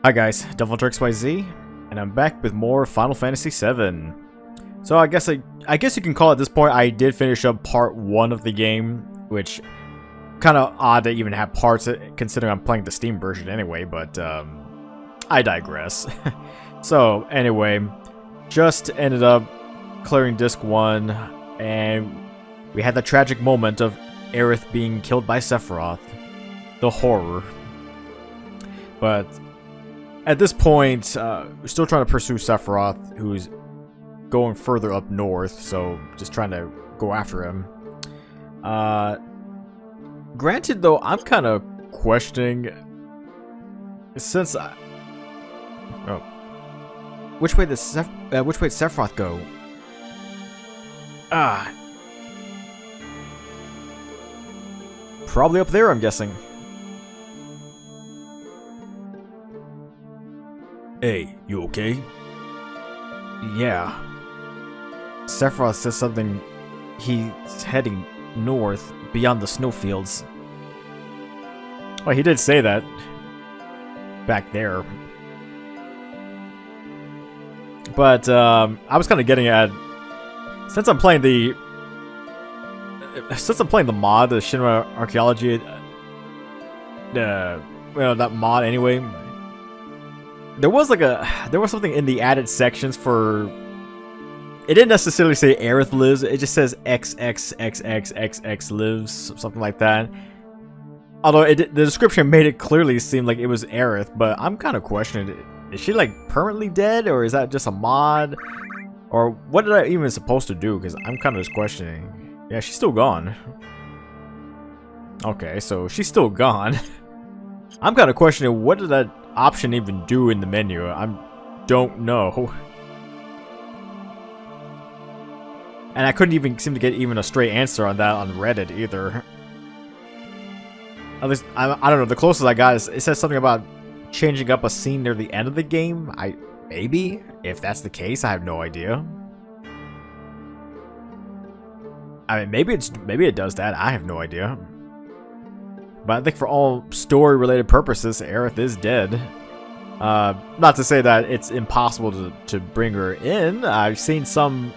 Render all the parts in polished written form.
Hi guys, DevilHunterXYZ, and I'm back with more Final Fantasy VII. So I guess you can call at this point I did finish up part 1 of the game, which kind of odd to even have parts considering I'm playing the Steam version anyway, but I digress. So anyway, just ended up clearing disc 1, and we had the tragic moment of Aerith being killed by Sephiroth. The horror. But at this point, we're still trying to pursue Sephiroth, who's going further up north, so just trying to go after him. Granted, though, I'm kind of questioning, since which way did Sephiroth go? Probably up there, I'm guessing. Hey, you okay? Yeah. Sephiroth says something. He's heading north, beyond the snowfields. Well, he did say that. Back there. But, I was kind of getting at... Since I'm playing the mod, the Shinra Archaeology... well, that mod anyway... There was something in the added sections for... It didn't necessarily say Aerith lives, it just says XXXXXX lives, something like that. Although the description made it clearly seem like it was Aerith, but I'm kind of questioning, is she like permanently dead, or is that just a mod? Or what did I even supposed to do, because I'm kind of just questioning. Yeah, she's still gone. Okay, so she's still gone. I'm kind of questioning, what did that option even do in the menu? I don't know. And I couldn't even seem to get even a straight answer on that on Reddit either. At least, I don't know, the closest I got is, it says something about changing up a scene near the end of the game. Maybe? If that's the case, I have no idea. I mean, maybe it does that, I have no idea. But I think for all story-related purposes, Aerith is dead. Not to say that it's impossible to bring her in. I've seen some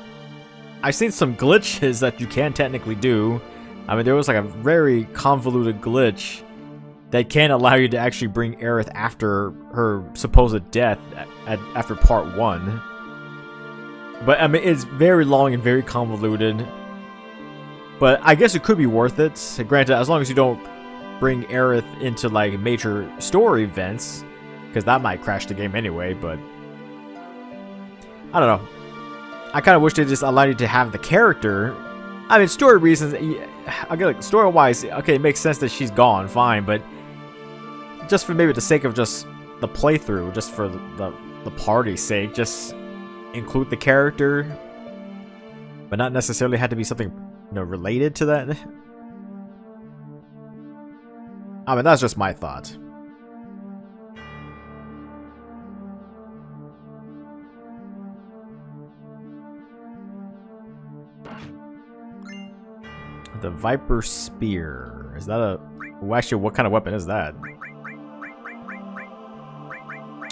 glitches that you can technically do. I mean, there was like a very convoluted glitch that can allow you to actually bring Aerith after her supposed death after part 1. But I mean, it's very long and very convoluted. But I guess it could be worth it. Granted, as long as you don't bring Aerith into like major story events, because that might crash the game anyway. But I don't know, I kind of wish they just allowed you to have the character. I mean, story reasons, I get like story wise, okay, it makes sense that she's gone, fine, but just for maybe the sake of just the playthrough, just for the party's sake, just include the character, but not necessarily had to be something, you know, related to that. I mean, that's just my thought. The Viper Spear. Is that a... Well, actually, what kind of weapon is that?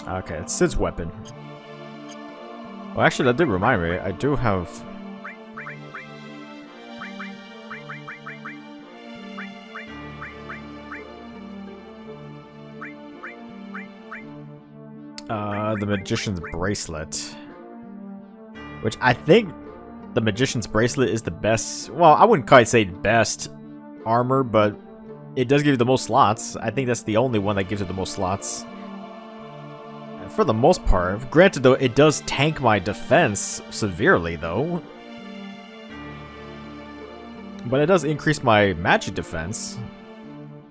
Okay, it's Cid's weapon. Well, actually, that did remind me. I do have... the Magician's Bracelet. Which I think the Magician's Bracelet is the best... Well, I wouldn't quite say best armor, but it does give you the most slots. I think that's the only one that gives you the most slots. For the most part. Granted, though, it does tank my defense severely, though. But it does increase my magic defense.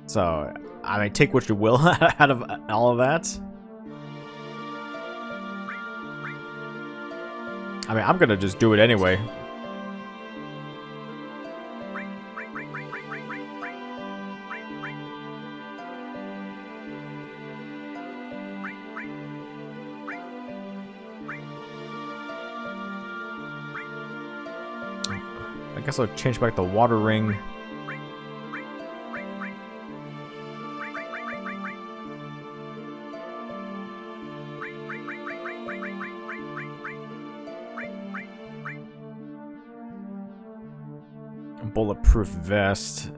So, I mean, take what you will out of all of that. I mean, I'm gonna just do it anyway. I guess I'll change back the water ring. Bulletproof vest.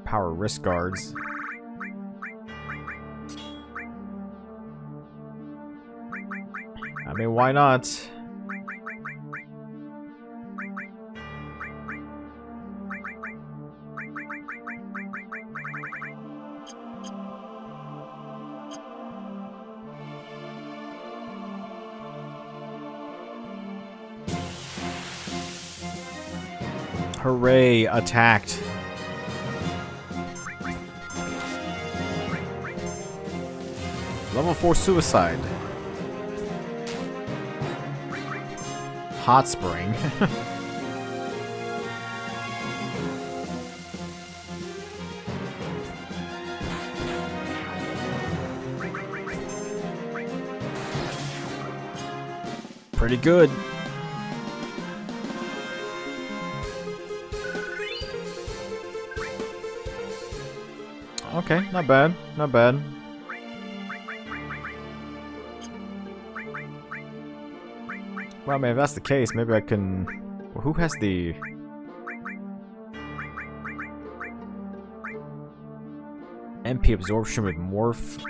Power wrist guards. I mean, why not? Hooray, attacked. Level 4 suicide. Hot spring. Pretty good. Okay, not bad, not bad. Well, I mean, if that's the case, maybe I can... Well, who has the... MP absorption with morph?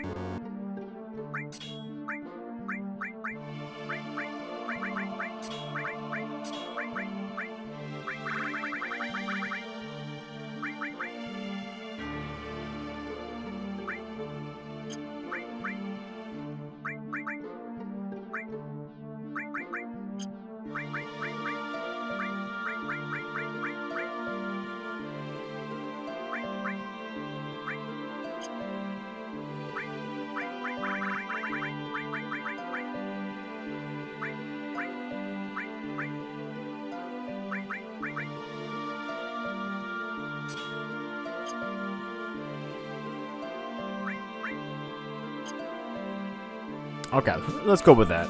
Okay, let's go with that.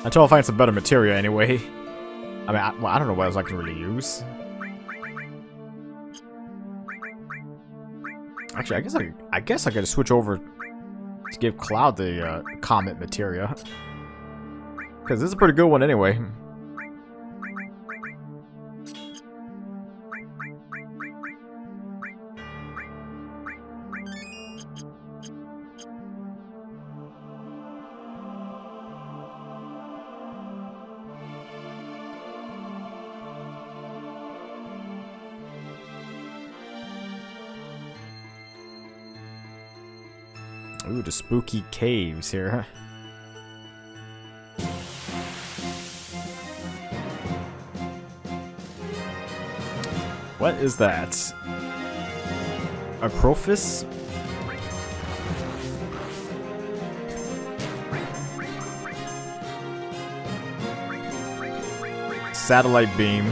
Until I find some better material anyway. I mean, I don't know what else I can really use. Actually, I guess I gotta switch over to give Cloud the comet materia. Because this is a pretty good one anyway. Ooh, the spooky caves here. What is that? A crowfish? Satellite beam.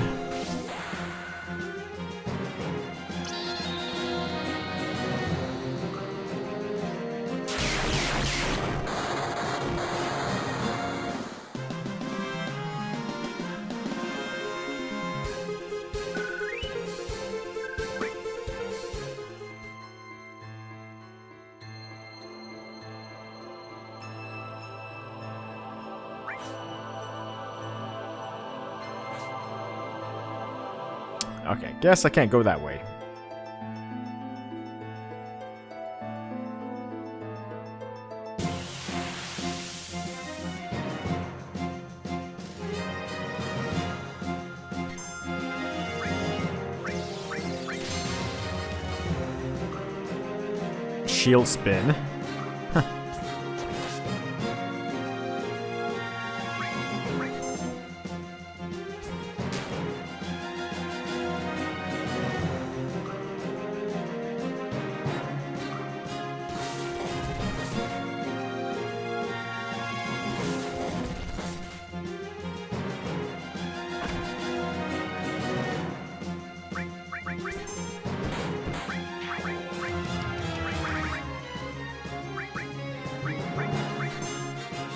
Okay, guess I can't go that way. Shield spin.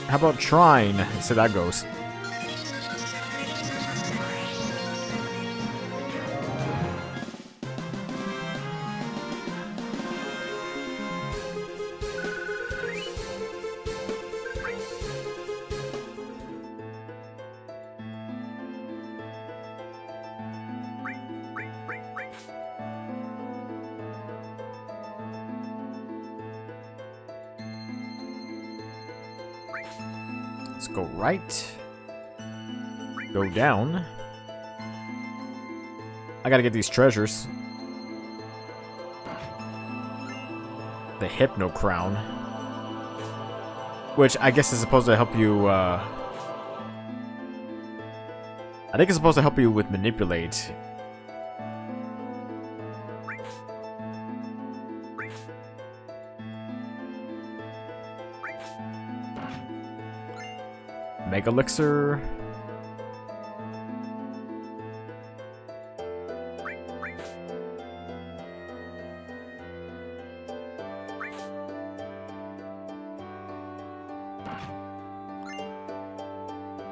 How about Trine? Let's see how that goes. Let's go right. Go down. I gotta get these treasures. The Hypno Crown. Which I guess is supposed to help you, I think it's supposed to help you with manipulate. Mega Elixir.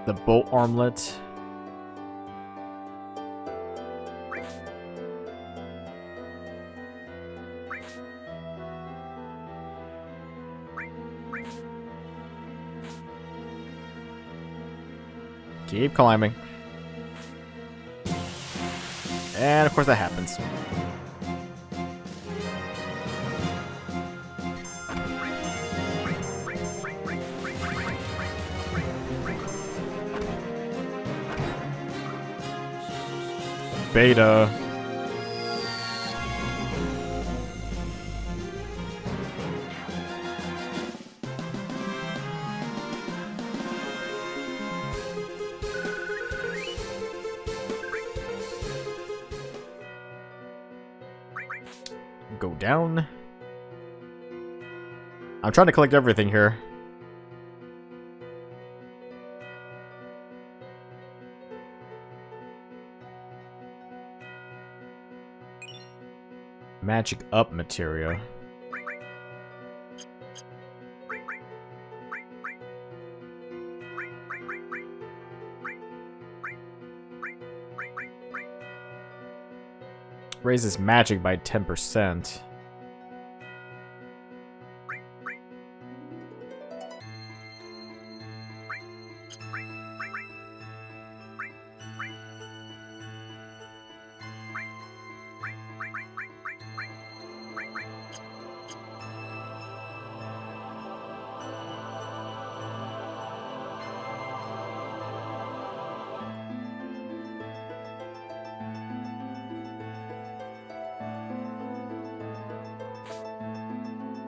The Bolt Armlet. Keep climbing. And of course that happens. Beta. Go down. I'm trying to collect everything here. Magic up materia. Raises magic by 10%.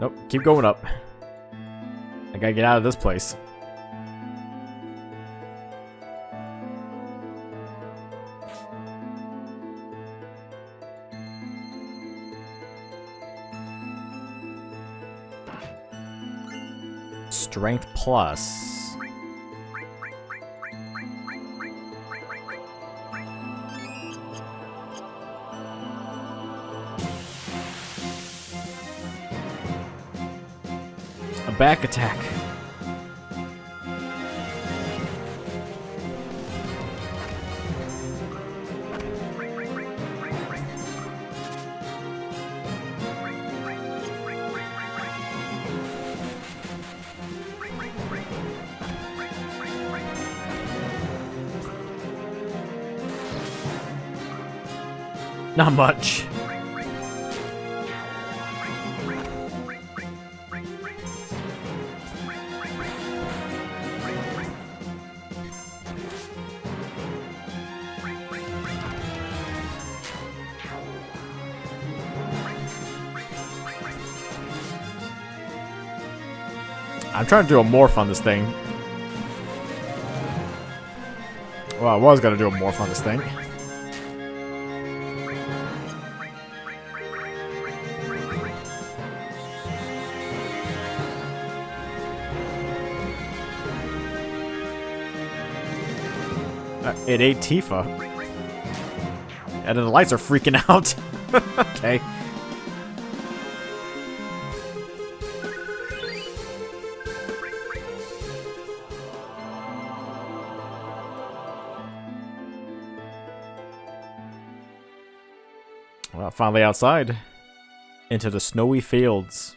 Nope, keep going up. I gotta get out of this place. Strength plus. Back attack. Not much. I'm trying to do a morph on this thing. Well, I was gonna do a morph on this thing. It ate Tifa. And then the lights are freaking out. Okay. Well, finally outside. Into the snowy fields.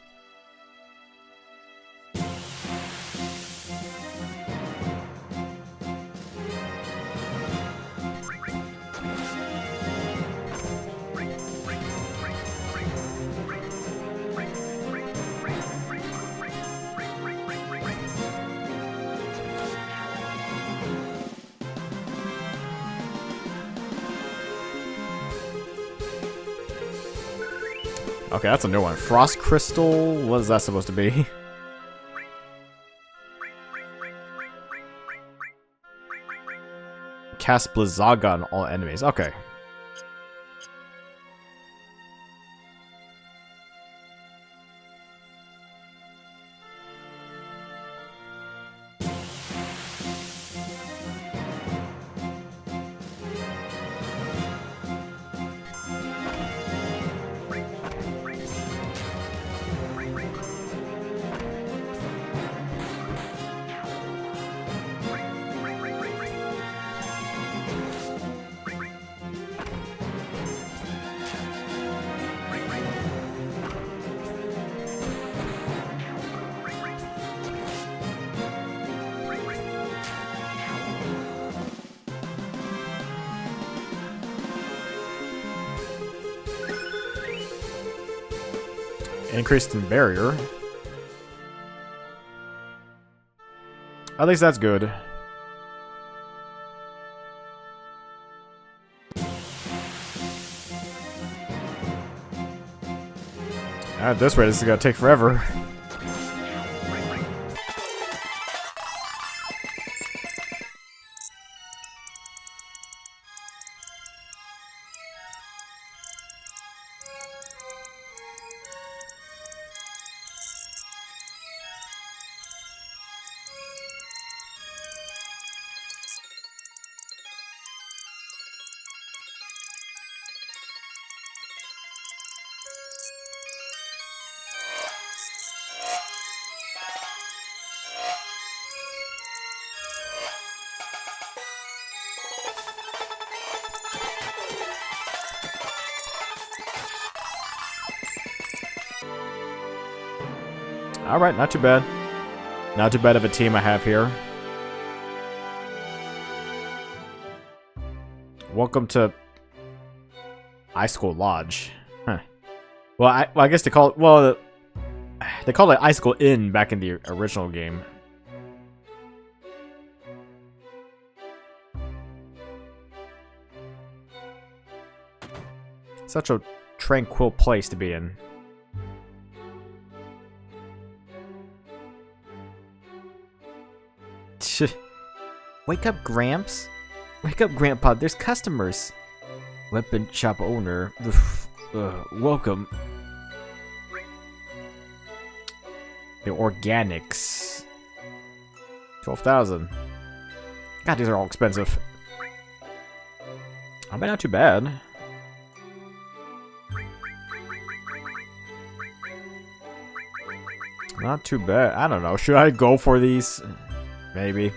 Okay, that's a new one. Frost Crystal? What is that supposed to be? Cast Blizzaga on all enemies. Okay. Increased in barrier. At least that's good. At this rate, this is gonna take forever. Alright, not too bad. Not too bad of a team I have here. Welcome to Icicle Lodge. Huh. Well, I guess they call it... Well, they called it Icicle Inn back in the original game. Such a tranquil place to be in. Wake up, Gramps. Wake up, Grandpa. There's customers. Weapon shop owner. Welcome. The organics. 12,000. God, these are all expensive. I bet not too bad. Not too bad. I don't know. Should I go for these? Maybe.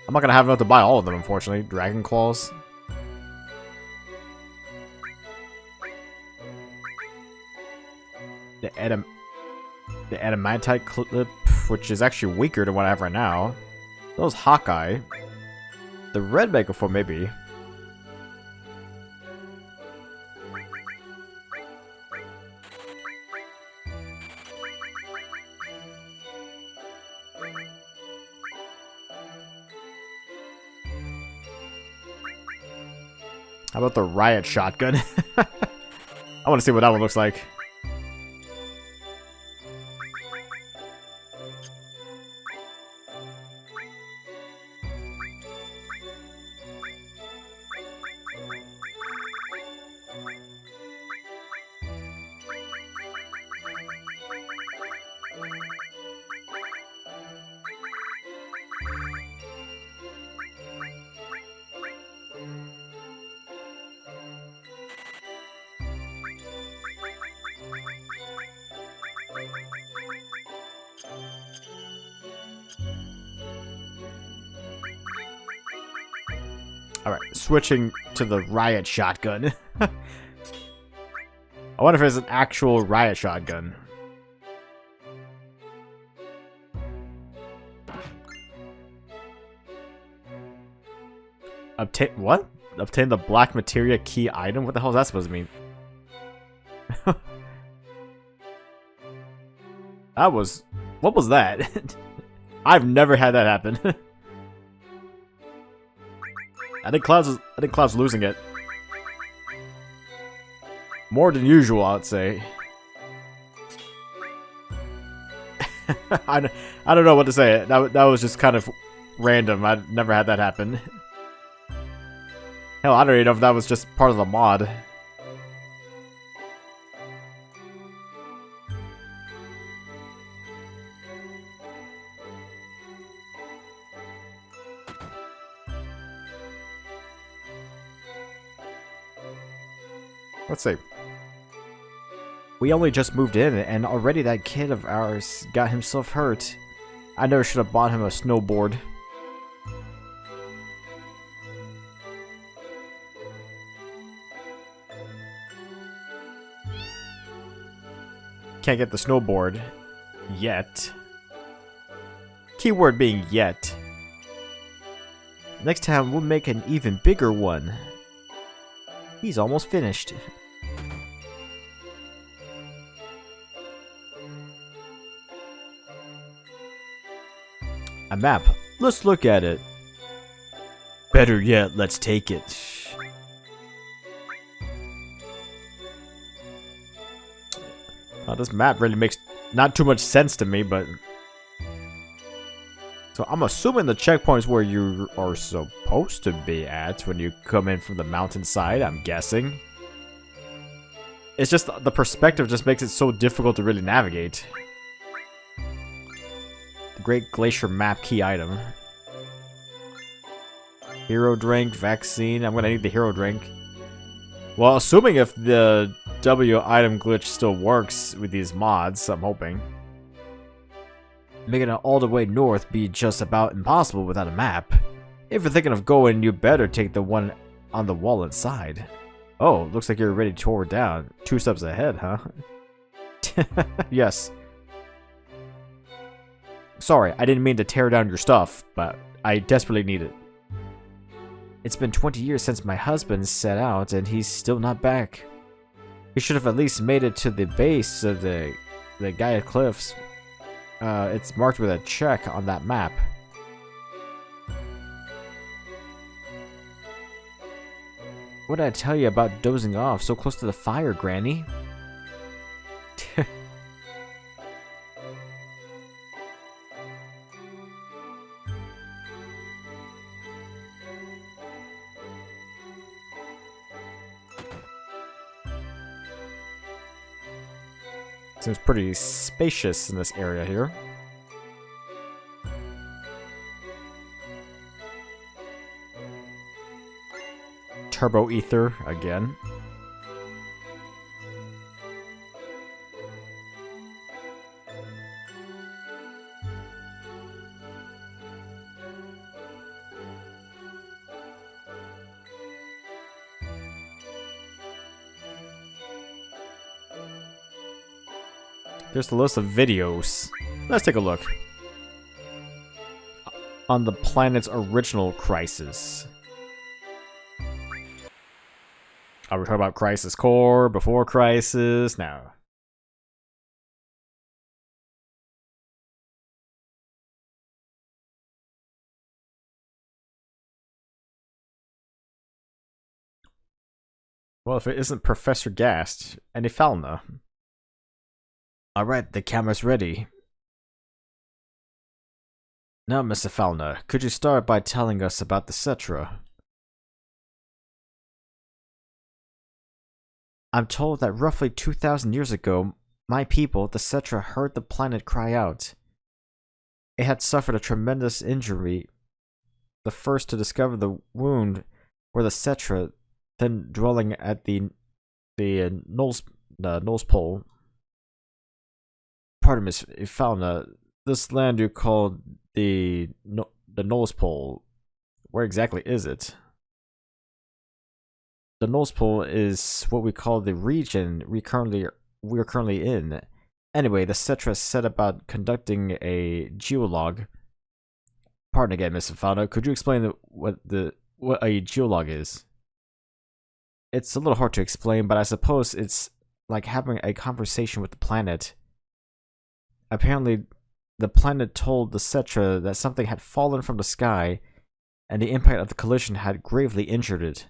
I'm not gonna have enough to buy all of them, unfortunately. Dragon Claws. The Adamantite Clip, which is actually weaker than what I have right now. Those Hawkeye. The Red Megaphone, maybe. How about the Riot Shotgun? I want to see what that one looks like. Alright, switching to the Riot Shotgun. I wonder if it's an actual Riot Shotgun. Obtain what? Obtain the Black Materia key item? What the hell is that supposed to mean? That was... What was that? I've never had that happen. I think Cloud's losing it. More than usual, I'd say. I don't know what to say. That was just kind of random. I'd never had that happen. Hell, I don't even know if that was just part of the mod. Let's see. We only just moved in, and already that kid of ours got himself hurt. I never should have bought him a snowboard. Can't get the snowboard. Yet. Keyword being yet. Next time, we'll make an even bigger one. He's almost finished. A map. Let's look at it. Better yet, let's take it. This map really makes not too much sense to me, but... So I'm assuming the checkpoint's where you are supposed to be at when you come in from the mountainside, I'm guessing. It's just, the perspective just makes it so difficult to really navigate. The Great Glacier Map key item. Hero drink, vaccine. I'm gonna need the hero drink. Well, assuming if the W item glitch still works with these mods, I'm hoping. Making it all the way north be just about impossible without a map. If you're thinking of going, you better take the one on the wall inside. Oh, looks like you're already tore down. 2 steps ahead, huh? Yes. Sorry, I didn't mean to tear down your stuff, but I desperately need it. It's been 20 years since my husband set out, and he's still not back. He should have at least made it to the base of the Gaia Cliffs. It's marked with a check on that map. What did I tell you about dozing off so close to the fire, Granny? Seems pretty spacious in this area here. Turbo ether again. There's the list of videos. Let's take a look. On the planet's original crisis. Are we talking about Crisis Core, before Crisis? No. Well, if it isn't Professor Gast, and Ifalna. Alright, the camera's ready. Now, Mr. Falna, could you start by telling us about the Cetra? I'm told that roughly 2,000 years ago, my people, the Cetra, heard the planet cry out. It had suffered a tremendous injury. The first to discover the wound were the Cetra, then dwelling at the Knowles Pole. Pardon me, Fauna. This land you call the Knowles Pole. Where exactly is it? The Knowles Pole is what we call the region we're currently in. Anyway, the Cetra set about conducting a geolog. Pardon again, Mr. Fauna. Could you explain what a geolog is? It's a little hard to explain, but I suppose it's like having a conversation with the planet. Apparently, the planet told the Cetra that something had fallen from the sky, and the impact of the collision had gravely injured it.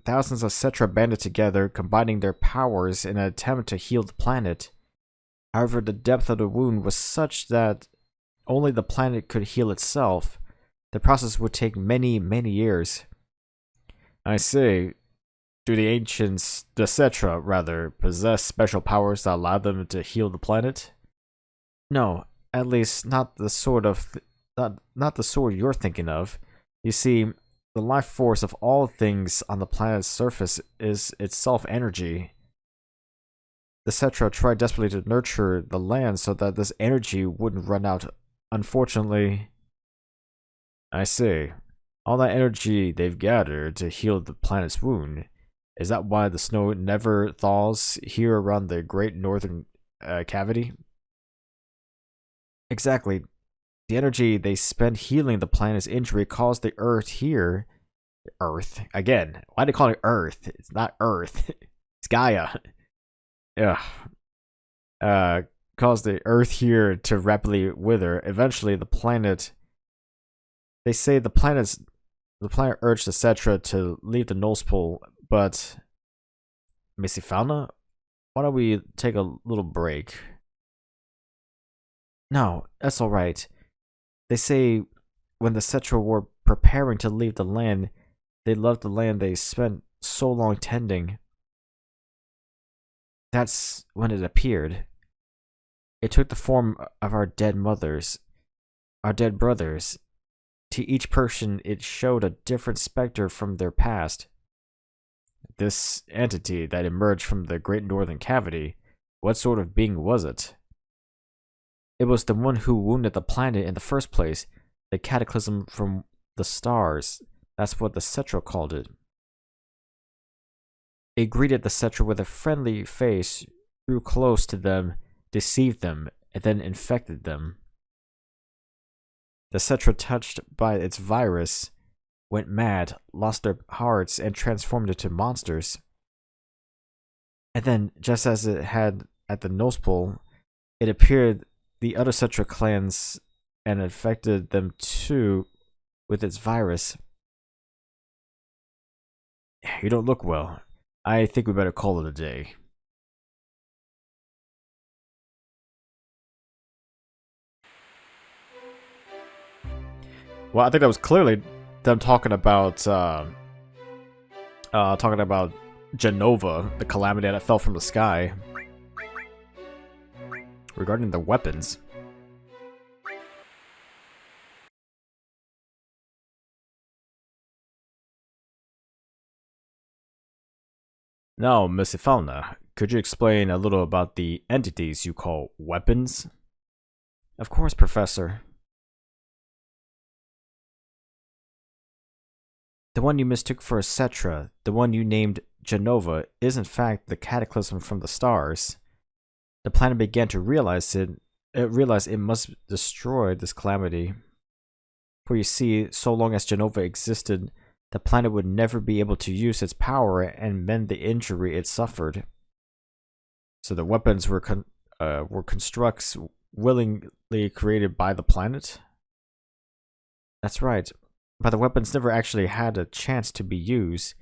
thousands of Cetra banded together, combining their powers in an attempt to heal the planet. However, the depth of the wound was such that only the planet could heal itself. The process would take many, many years. I see. Do the ancients, the Cetra rather, possess special powers that allow them to heal the planet? No, at least not the sort of not the sort you're thinking of. You see, the life force of all things on the planet's surface is itself energy. The Cetra tried desperately to nurture the land so that this energy wouldn't run out. Unfortunately, I see. All that energy they've gathered to heal the planet's wound. Is that why the snow never thaws here around the Great Northern Cavity? Exactly. The energy they spend healing the planet's injury caused the Earth here. Earth? Again, why do they call it Earth? It's not Earth. It's Gaia. Ugh. Caused the Earth here to rapidly wither. Eventually, the planet... They say the planet urged the Cetra to leave the North Pole, but... Missy Fauna? Why don't we take a little break? No, that's alright. They say when the Cetra were preparing to leave the land, they loved the land they spent so long tending. That's when it appeared. It took the form of our dead mothers, our dead brothers. To each person, it showed a different specter from their past. This entity that emerged from the Great Northern Cavity, what sort of being was it? It was the one who wounded the planet in the first place, the cataclysm from the stars. That's what the Cetra called it. It greeted the Cetra with a friendly face, grew close to them, deceived them, and then infected them. The Cetra, touched by its virus, went mad, lost their hearts, and transformed into monsters. And then, just as it had at the North Pole, it appeared the other Cetra clans and infected them too with its virus. You don't look well. I think we better call it a day. Well, I think that was clearly them talking about Genova, the calamity that fell from the sky. Regarding the weapons. Now, Miss Fauna, could you explain a little about the entities you call weapons? Of course, Professor. The one you mistook for a Cetra, the one you named Genova, is in fact the cataclysm from the stars. The planet began to realize it must destroy this calamity. For you see, so long as Genova existed, the planet would never be able to use its power and mend the injury it suffered. So the weapons were constructs willingly created by the planet? That's right, but the weapons never actually had a chance to be used.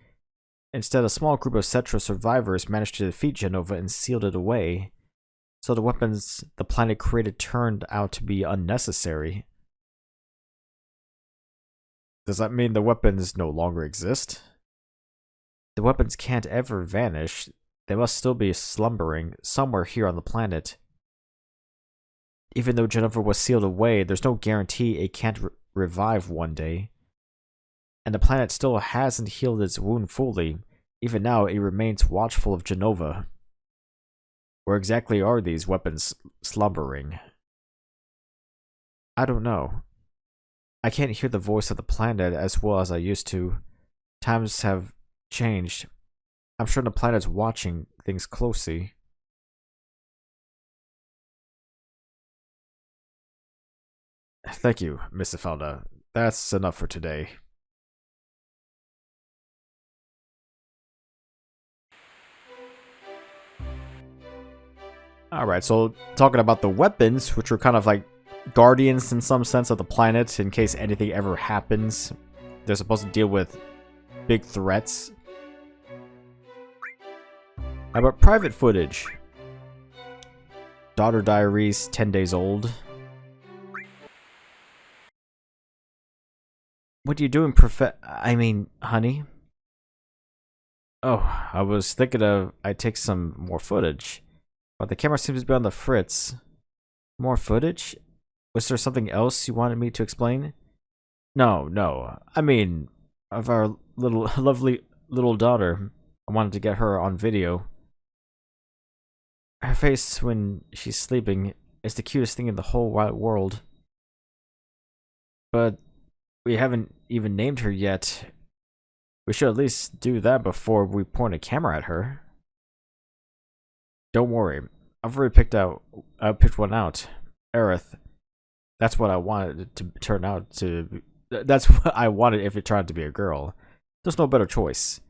Instead, a small group of Cetra survivors managed to defeat Genova and sealed it away. So the weapons the planet created turned out to be unnecessary. Does that mean the weapons no longer exist? The weapons can't ever vanish. They must still be slumbering somewhere here on the planet. Even though Genova was sealed away, there's no guarantee it can't revive one day. And the planet still hasn't healed its wound fully. Even now, it remains watchful of Genova. Where exactly are these weapons slumbering? I don't know. I can't hear the voice of the planet as well as I used to. Times have changed. I'm sure the planet's watching things closely. Thank you, Mr. Felda. That's enough for today. Alright, so talking about the weapons, which were kind of like guardians in some sense of the planet in case anything ever happens. They're supposed to deal with big threats. How about private footage? Daughter diaries, 10 days old. What are you doing, honey? Oh, I was thinking I'd take some more footage. But the camera seems to be on the fritz. More footage? Was there something else you wanted me to explain? No. I mean, of our lovely little daughter. I wanted to get her on video. Her face when she's sleeping is the cutest thing in the whole wide world. But we haven't even named her yet. We should at least do that before we point a camera at her. Don't worry. I've already picked one out. Aerith. That's what I wanted it to turn out to. That's what I wanted if it turned out to be a girl. There's no better choice.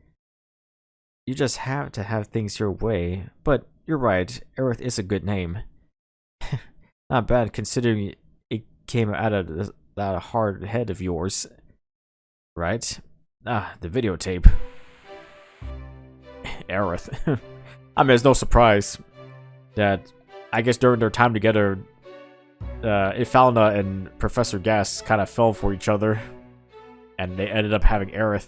You just have to have things your way. But you're right. Aerith is a good name. Not bad considering it came out of that hard head of yours. Right? Ah, the videotape. Aerith. I mean, it's no surprise that I guess during their time together, Ifalna and Professor Gas kind of fell for each other, and they ended up having Aerith.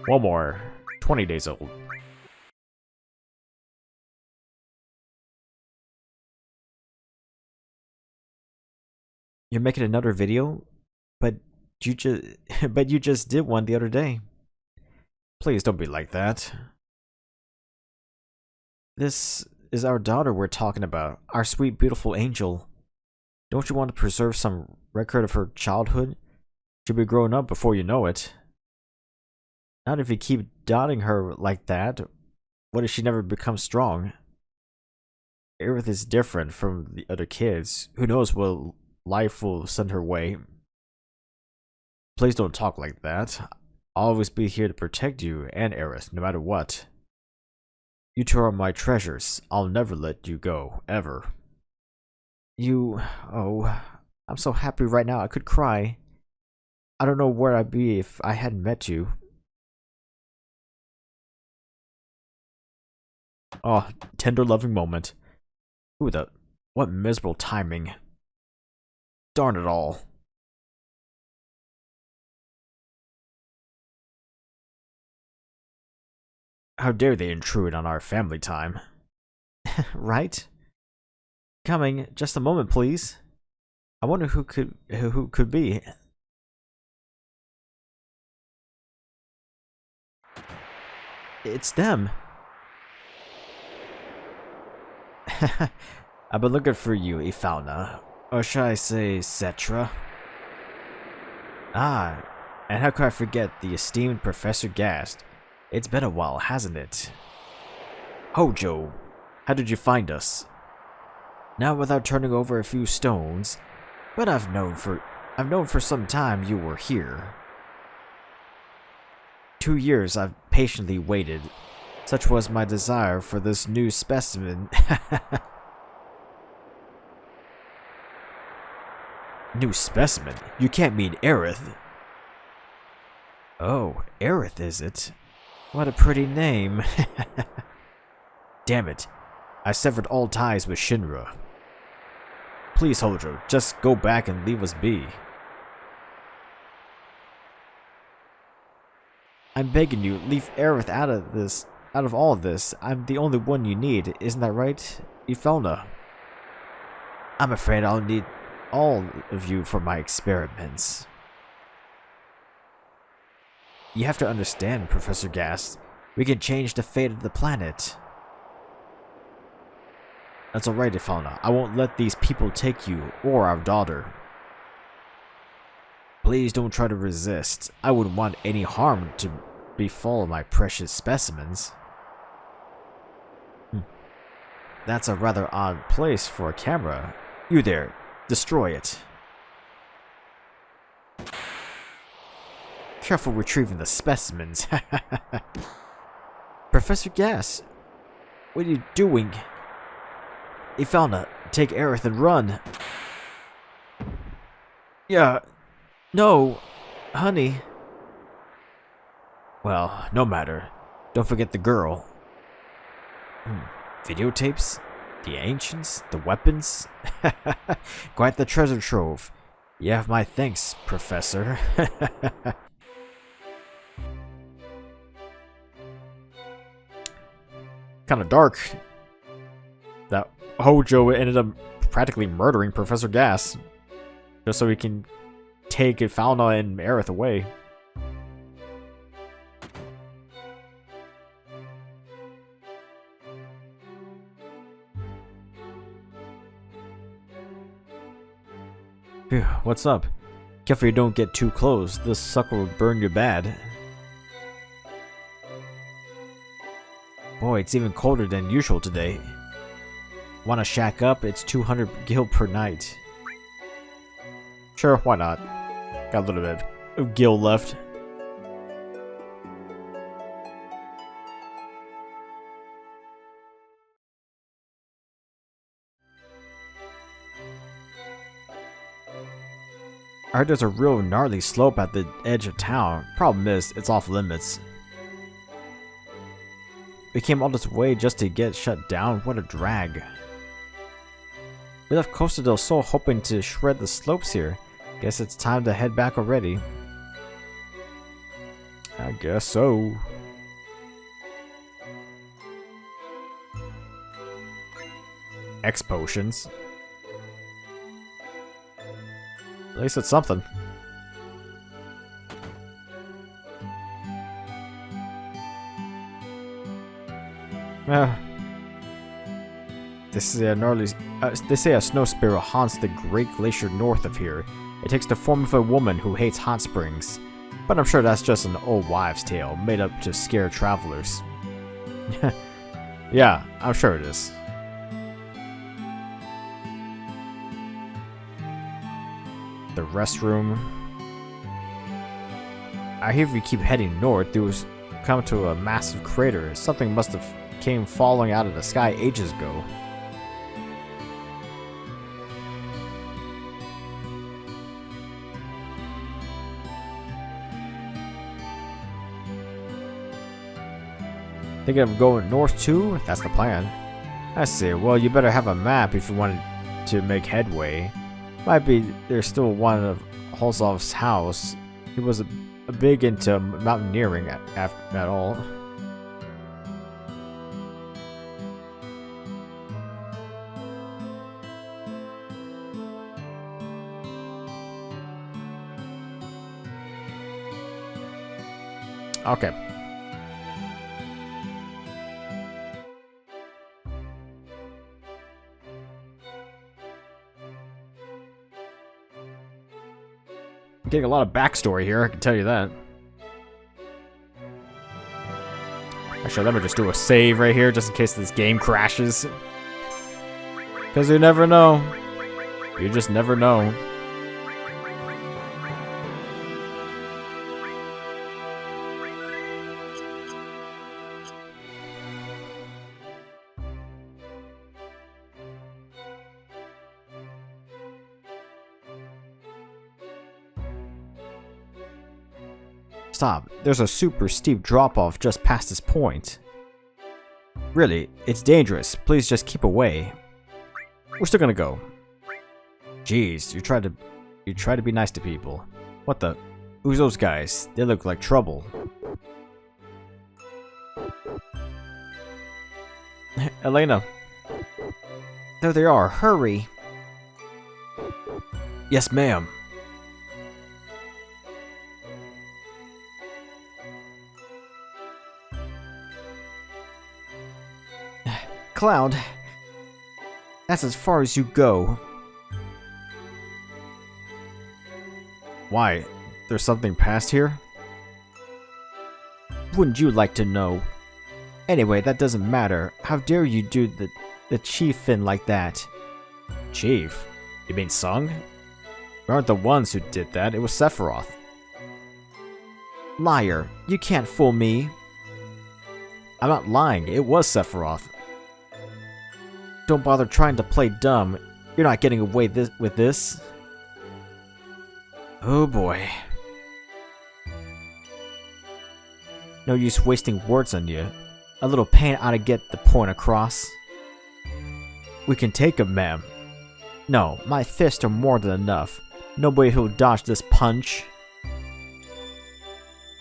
One more. 20 days old. You're making another video? But you just did one the other day. Please don't be like that. This is our daughter we're talking about. Our sweet, beautiful angel. Don't you want to preserve some record of her childhood? She'll be growing up before you know it. Not if you keep doubting her like that. What if she never becomes strong? Aerith is different from the other kids. Who knows what life will send her way. Please don't talk like that. I'll always be here to protect you and Aerith, no matter what. You two are my treasures. I'll never let you go, ever. Oh, I'm so happy right now I could cry. I don't know where I'd be if I hadn't met you. Oh, tender loving moment. What miserable timing. Darn it all. How dare they intrude on our family time? Right? Coming, just a moment, please. I wonder who could be. It's them. I've been looking for you, Ifalna. Or should I say, Cetra? Ah, and how could I forget the esteemed Professor Gast? It's been a while, hasn't it? Hojo, how did you find us? Not without turning over a few stones, but I've known for some time you were here. 2 years I've patiently waited. Such was my desire for this new specimen. New specimen? You can't mean Aerith. Oh, Aerith is it? What a pretty name. Damn it. I severed all ties with Shinra. Please, Hojo, just go back and leave us be. I'm begging you, leave Aerith out of all of this. I'm the only one you need, isn't that right, Ifalna? I'm afraid I'll need all of you for my experiments. You have to understand, Professor Gast. We can change the fate of the planet. That's alright, Ifalna. I won't let these people take you or our daughter. Please don't try to resist. I wouldn't want any harm to befall my precious specimens. That's a rather odd place for a camera. You there, destroy it. Careful retrieving the specimens. Professor Gas, what are you doing? Ifalna, take Aerith and run. Yeah, no, honey. Well, no matter. Don't forget the girl. Videotapes? The ancients? The weapons? Quite the treasure trove. You have my thanks, Professor. Kind of dark. That Hojo ended up practically murdering Professor Gas. Just so he can take Fauna and Aerith away. Phew, what's up? Careful you don't get too close. This sucker will burn you bad. Boy, it's even colder than usual today. Wanna shack up? It's 200 gil per night. Sure, why not? Got a little bit of gil left. I heard there's a real gnarly slope at the edge of town. Problem is, it's off limits. We came all this way just to get shut down. What a drag. We left Costa del Sol hoping to shred the slopes here. Guess it's time to head back already. I guess so. X potions. At least it's something. They say a snow sparrow haunts the Great Glacier north of here. It takes the form of a woman who hates hot springs. But I'm sure that's just an old wives' tale made up to scare travelers. Yeah, I'm sure it is. The restroom. I hear if we keep heading north, there was come to a massive crater. Something must have came falling out of the sky ages ago. Thinking of going north too? That's the plan. I see. Well, you better have a map if you wanted to make headway. Might be there's still one of Holzov's house. He was a big into mountaineering at all. Okay. Getting a lot of backstory here, I can tell you that. Actually, let me just do a save right here, just in case this game crashes. Because you never know. You just never know. Stop. There's a super steep drop-off just past this point. Really, it's dangerous. Please just keep away. We're still gonna go. Jeez, you try to be nice to people. What the? Who's those guys? They look like trouble. Elena. There they are. Hurry. Yes, ma'am. Cloud, that's as far as you go. Why? There's something past here? Wouldn't you like to know? Anyway, that doesn't matter. How dare you do the chieftain like that? Chief? You mean Sung? We aren't the ones who did that. It was Sephiroth. Liar. You can't fool me. I'm not lying. It was Sephiroth. Don't bother trying to play dumb. You're not getting away with this. Oh boy. No use wasting words on you. A little pain ought to get the point across. We can take him, ma'am. No, my fists are more than enough. Nobody who'll dodge this punch.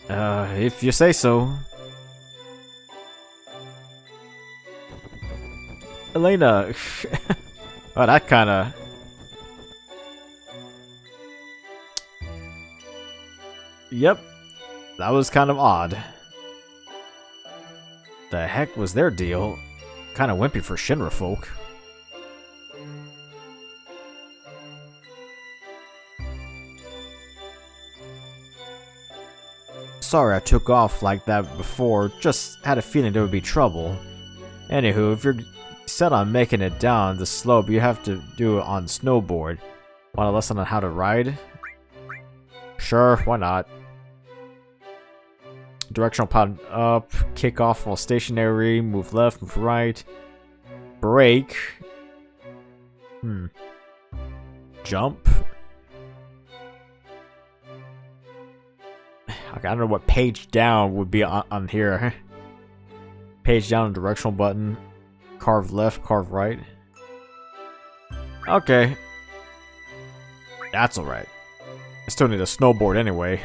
If you say so. Elena. Oh, that kinda... Yep. That was kind of odd. The heck was their deal? Kinda wimpy for Shinra folk. Sorry I took off like that before, just had a feeling there would be trouble. Anywho, if you're set on making it down the slope, you have to do it on snowboard. Want a lesson on how to ride? Sure, why not? Directional pattern up, kick off while stationary, move left, move right, brake. Jump. Okay, I don't know what page down would be on here. Page down, directional button. Carve left, carve right. Okay. That's alright. I still need a snowboard anyway.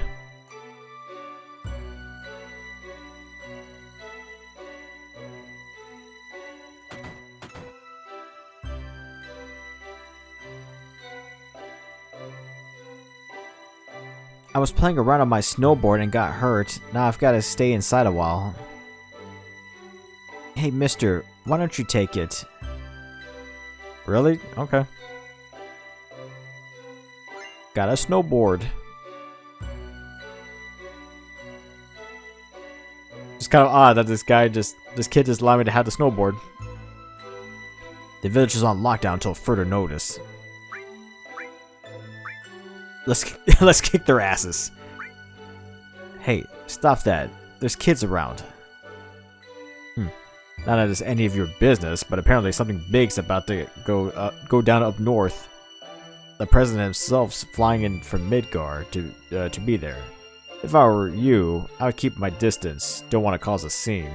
I was playing around on my snowboard and got hurt. Now I've got to stay inside a while. Hey, mister, why don't you take it? Really? Okay. Got a snowboard. It's kind of odd that this kid just allowed me to have the snowboard. The village is on lockdown until further notice. Let's kick their asses. Hey, stop that. There's kids around. Not that it's any of your business, but apparently something big's about to go down up north. The president himself's flying in from Midgar to be there. If I were you, I would keep my distance. Don't want to cause a scene.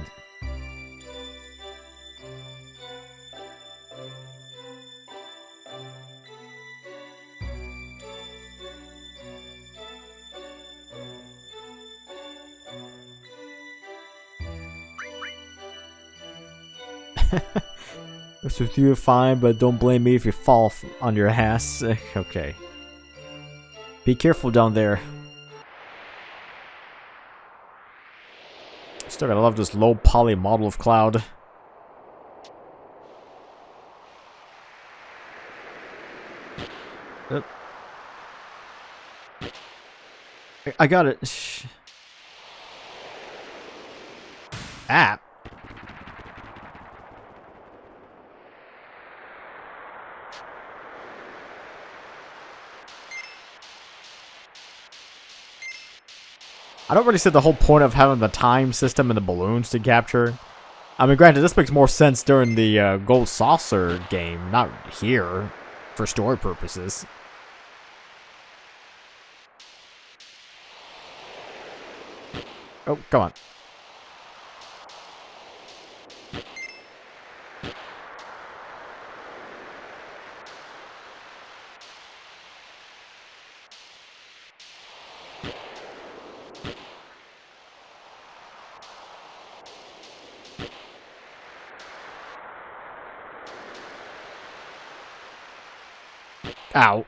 If with you, fine, but don't blame me if you fall on your ass. Okay. Be careful down there. Still gotta love this low poly model of Cloud. I got it. Ah. I don't really see the whole point of having the time system and the balloons to capture. I mean, granted, this makes more sense during the Gold Saucer game, not here, for story purposes. Oh, come on. Ow.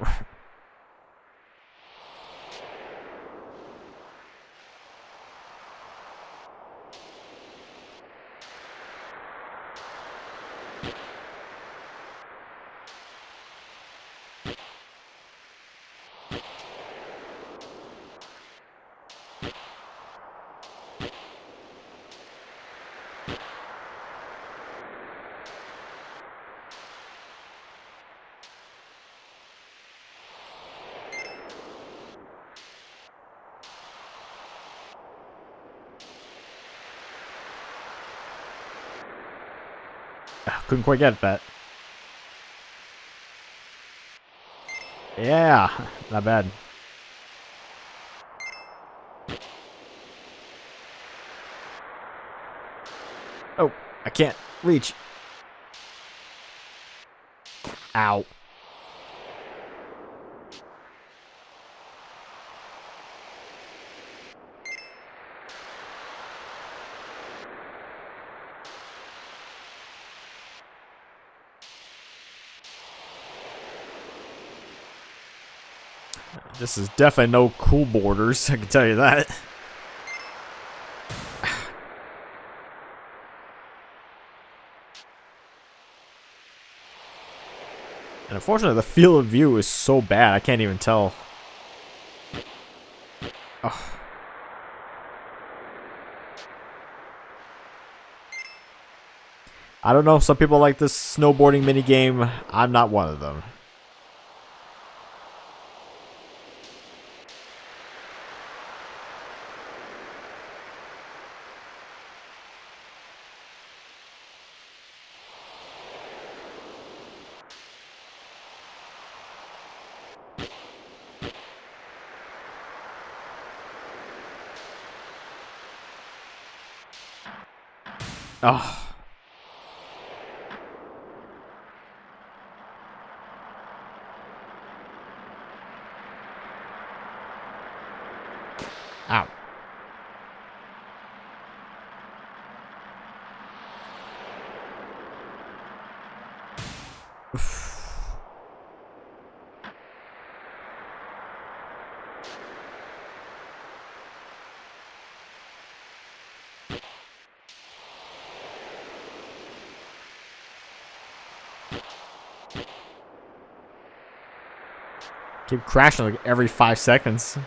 Couldn't quite get that. Yeah, not bad. Oh, I can't reach. Ow. This is definitely no cool borders, I can tell you that. And unfortunately, the field of view is so bad, I can't even tell. Oh. I don't know, some people like this snowboarding minigame. I'm not one of them. Oh. Ow. Keep crashing like every 5 seconds.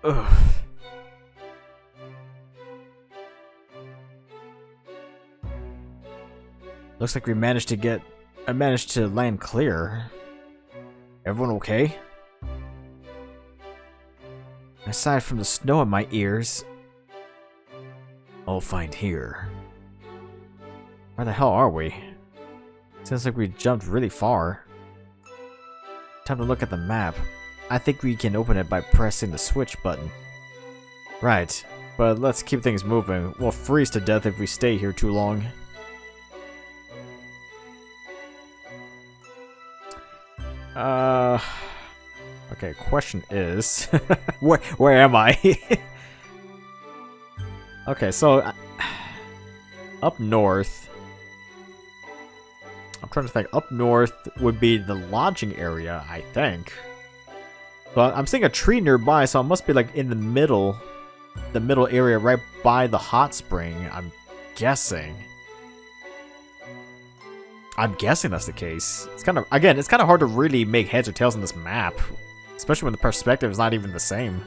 Ugh. Looks like we managed to get... I managed to land clear. Everyone okay? Aside from the snow in my ears, I'll find here. Where the hell are we? Seems like we jumped really far. Time to look at the map. I think we can open it by pressing the switch button. Right, but let's keep things moving. We'll freeze to death if we stay here too long. Okay, question is... where am I? Okay, so... up north... I'm trying to think. Up north would be the lodging area, I think. But I'm seeing a tree nearby, so it must be like in the middle area right by the hot spring, I'm guessing. I'm guessing that's the case. It's kind of, again, it's kind of hard to really make heads or tails on this map, especially when the perspective is not even the same.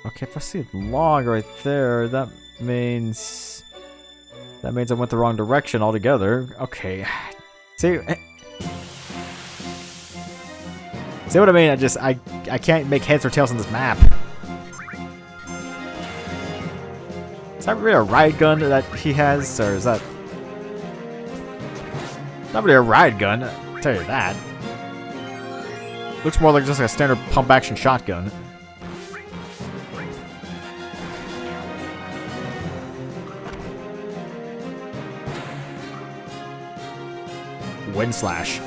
Okay, if I see log right there, that means I went the wrong direction altogether. Okay. See what I mean? I can't make heads or tails on this map. Is that really a riot gun that he has, or is that not really a riot gun? I'll tell you that. Looks more like just like a standard pump action shotgun. Wind slash.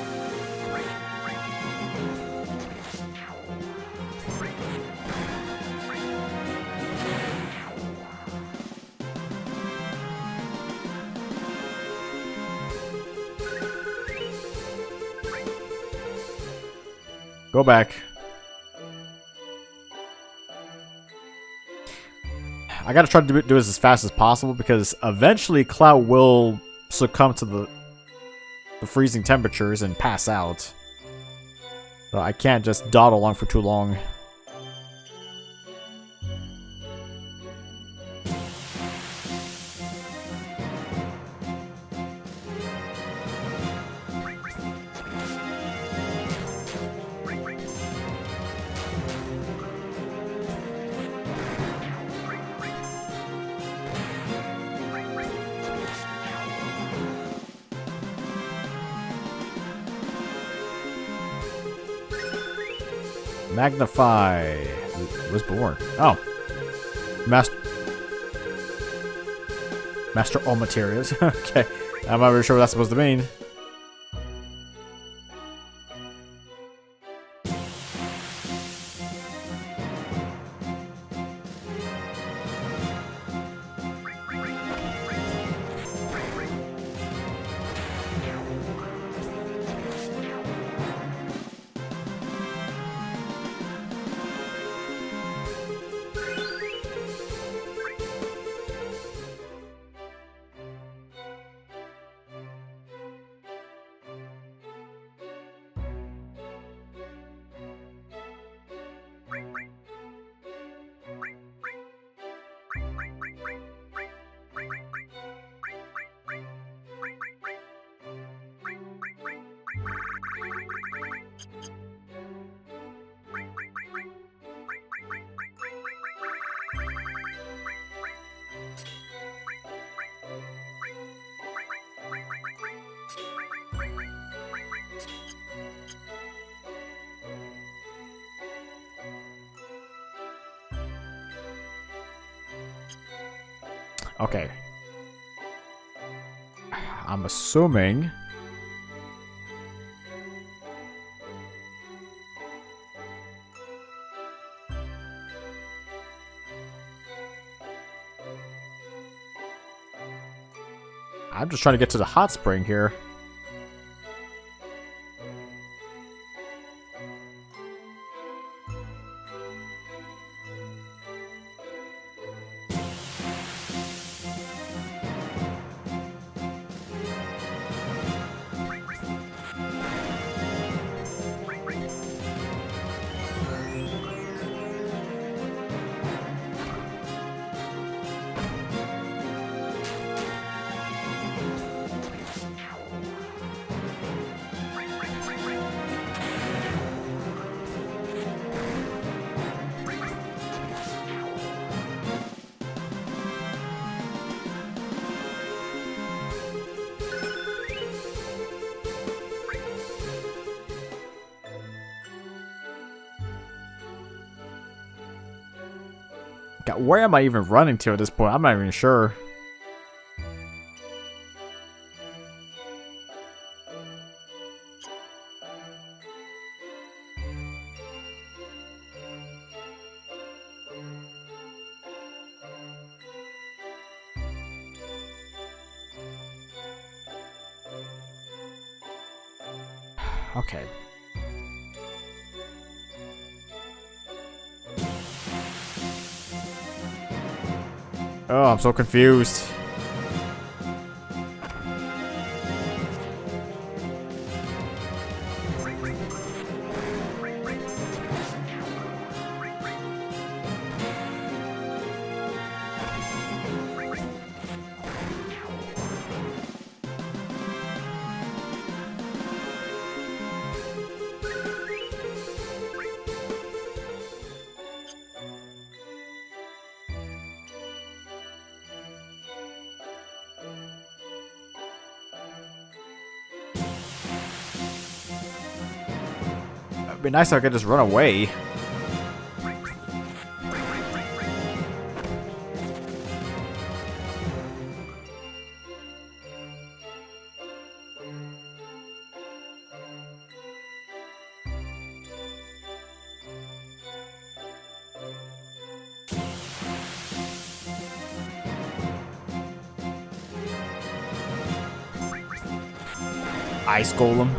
Go back. I gotta try to do this as fast as possible because eventually Cloud will succumb to the freezing temperatures and pass out. So I can't just dawdle along for too long. Magnify was born. Oh, master all materials. Okay, I'm not really sure what that's supposed to mean. Okay. I'm assuming... I'm just trying to get to the hot spring here. God, where am I even running to at this point? I'm not even sure. Okay. Oh, I'm so confused. It'd be nice if I could just run away. Ice Golem.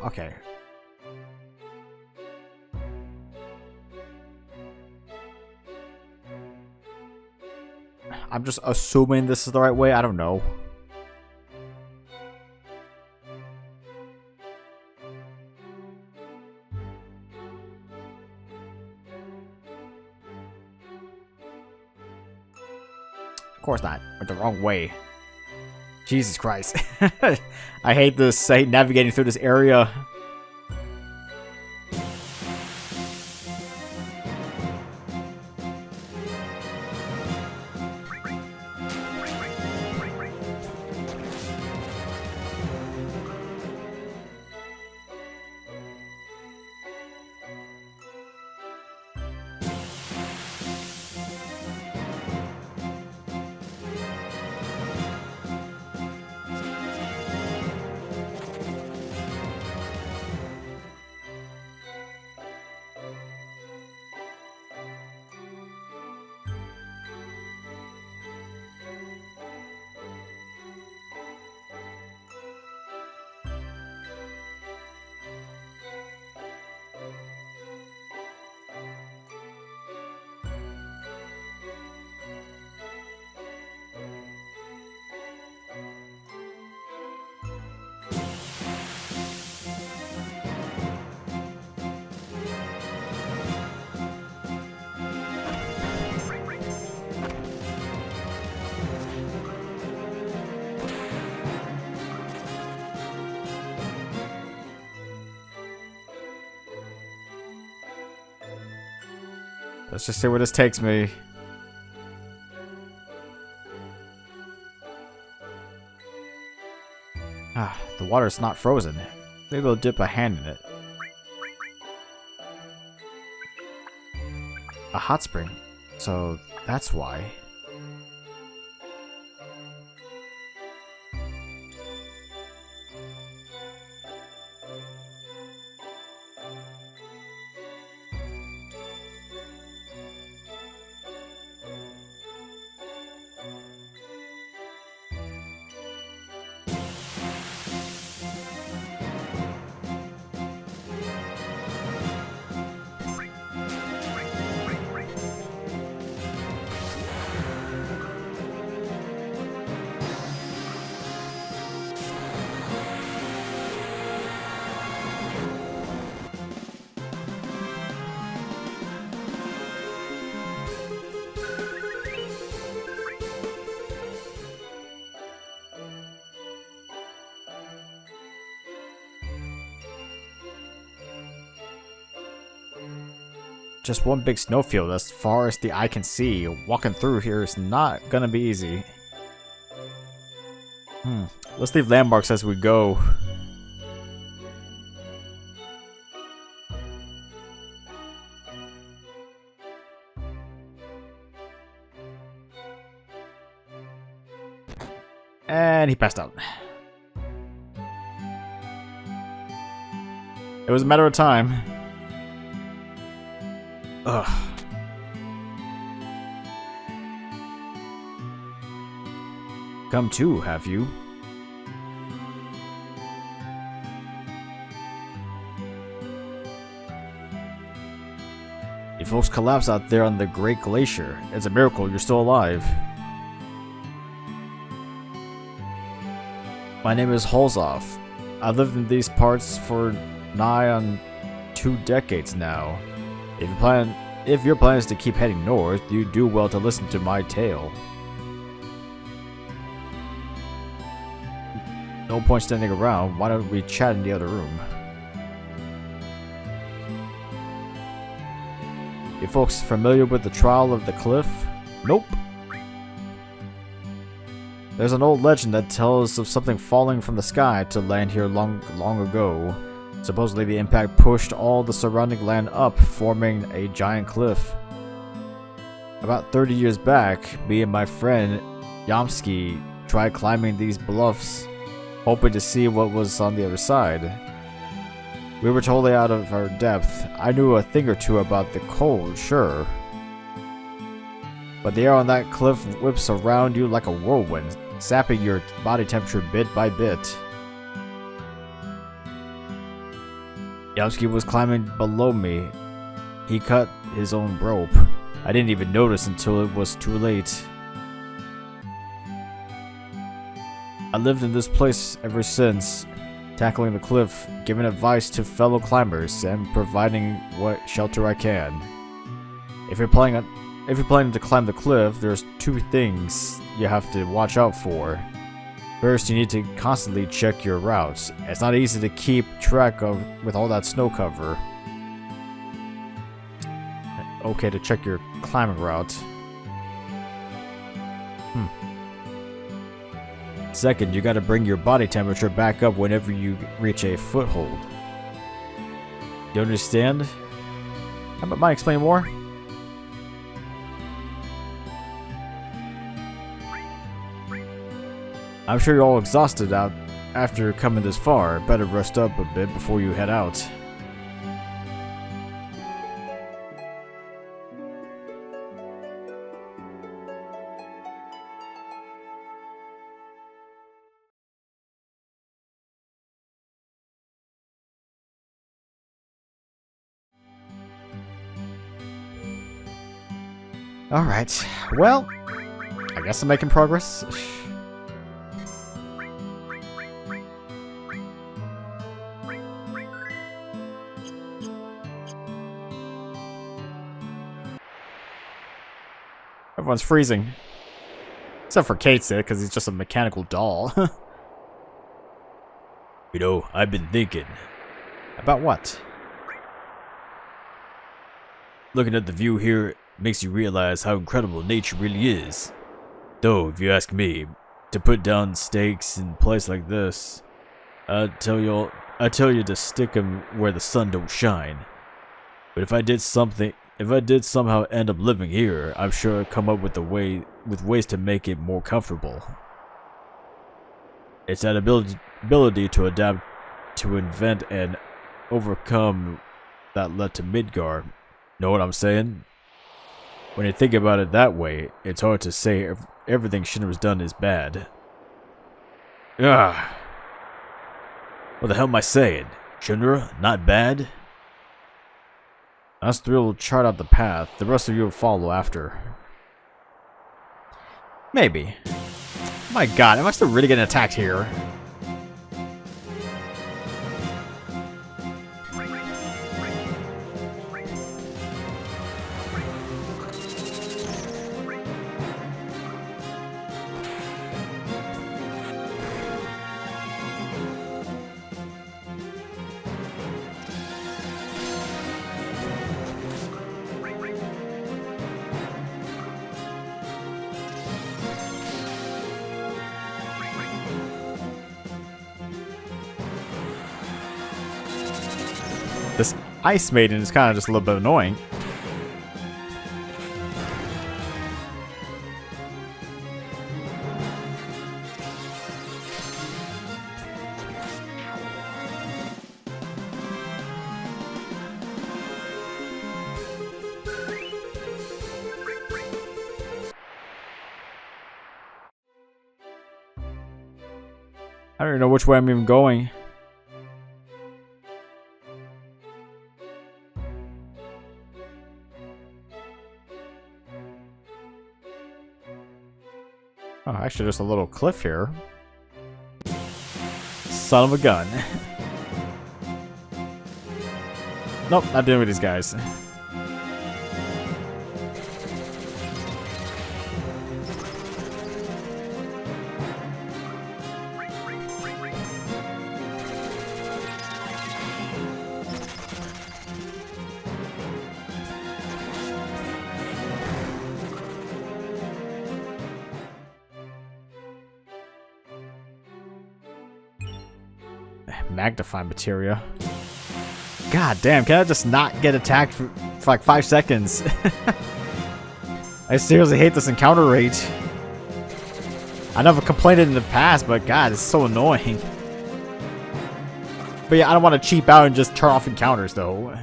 Okay. I'm just assuming this is the right way. I don't know. Of course not. Went the wrong way. Jesus Christ. I hate this. I hate navigating through this area. Let's just see where this takes me. Ah, the water's not frozen. Maybe I'll dip a hand in it. A hot spring. So that's why. Just one big snowfield as far as the eye can see. Walking through here is not gonna be easy. Let's leave landmarks as we go. And he passed out. It was a matter of time. Ugh. Come to, have you? You folks collapsed out there on the Great Glacier. It's a miracle you're still alive. My name is Holzoff. I've lived in these parts for nigh on 2 decades now. If your plan is to keep heading north, you do well to listen to my tale. No point standing around. Why don't we chat in the other room? You folks familiar with the trial of the cliff? Nope. There's an old legend that tells of something falling from the sky to land here long ago. Supposedly the impact pushed all the surrounding land up, forming a giant cliff. About 30 years back, me and my friend Yamsky tried climbing these bluffs, hoping to see what was on the other side. We were totally out of our depth. I knew a thing or two about the cold, sure. But the air on that cliff whips around you like a whirlwind, sapping your body temperature bit by bit. Yamsky was climbing below me. He cut his own rope. I didn't even notice until it was too late. I lived in this place ever since, tackling the cliff, giving advice to fellow climbers, and providing what shelter I can. If you're planning to climb the cliff, there's two things you have to watch out for. First, you need to constantly check your routes. It's not easy to keep track of with all that snow cover. Okay, to check your climbing route. Second, you gotta bring your body temperature back up whenever you reach a foothold. You understand? How about mine explain more? I'm sure you're all exhausted out after coming this far. Better rest up a bit before you head out. Alright, well, I guess I'm making progress. Everyone's freezing. Except for Kate's because he's just a mechanical doll. You know, I've been thinking. About what? Looking at the view here makes you realize how incredible nature really is. Though, if you ask me, to put down stakes in a place like this, I tell you to stick 'em where the sun don't shine. But if I did somehow end up living here, I'm sure I'd come up with ways to make it more comfortable. It's that ability to adapt, to invent, and overcome that led to Midgar. Know what I'm saying? When you think about it that way, it's hard to say everything Shinra's done is bad. Ugh. What the hell am I saying? Shinra, not bad? Us three will chart out the path. The rest of you will follow after. Maybe. My god, am I still really getting attacked here? This Ice Maiden is kind of just a little bit annoying. I don't even know which way I'm even going. Oh, actually, just a little cliff here. Son of a gun. Nope, not dealing with these guys. Magnify materia. God damn, can I just not get attacked for like 5 seconds? I seriously hate this encounter rate. I never complained in the past, but god, it's so annoying. But yeah, I don't want to cheap out and just turn off encounters though.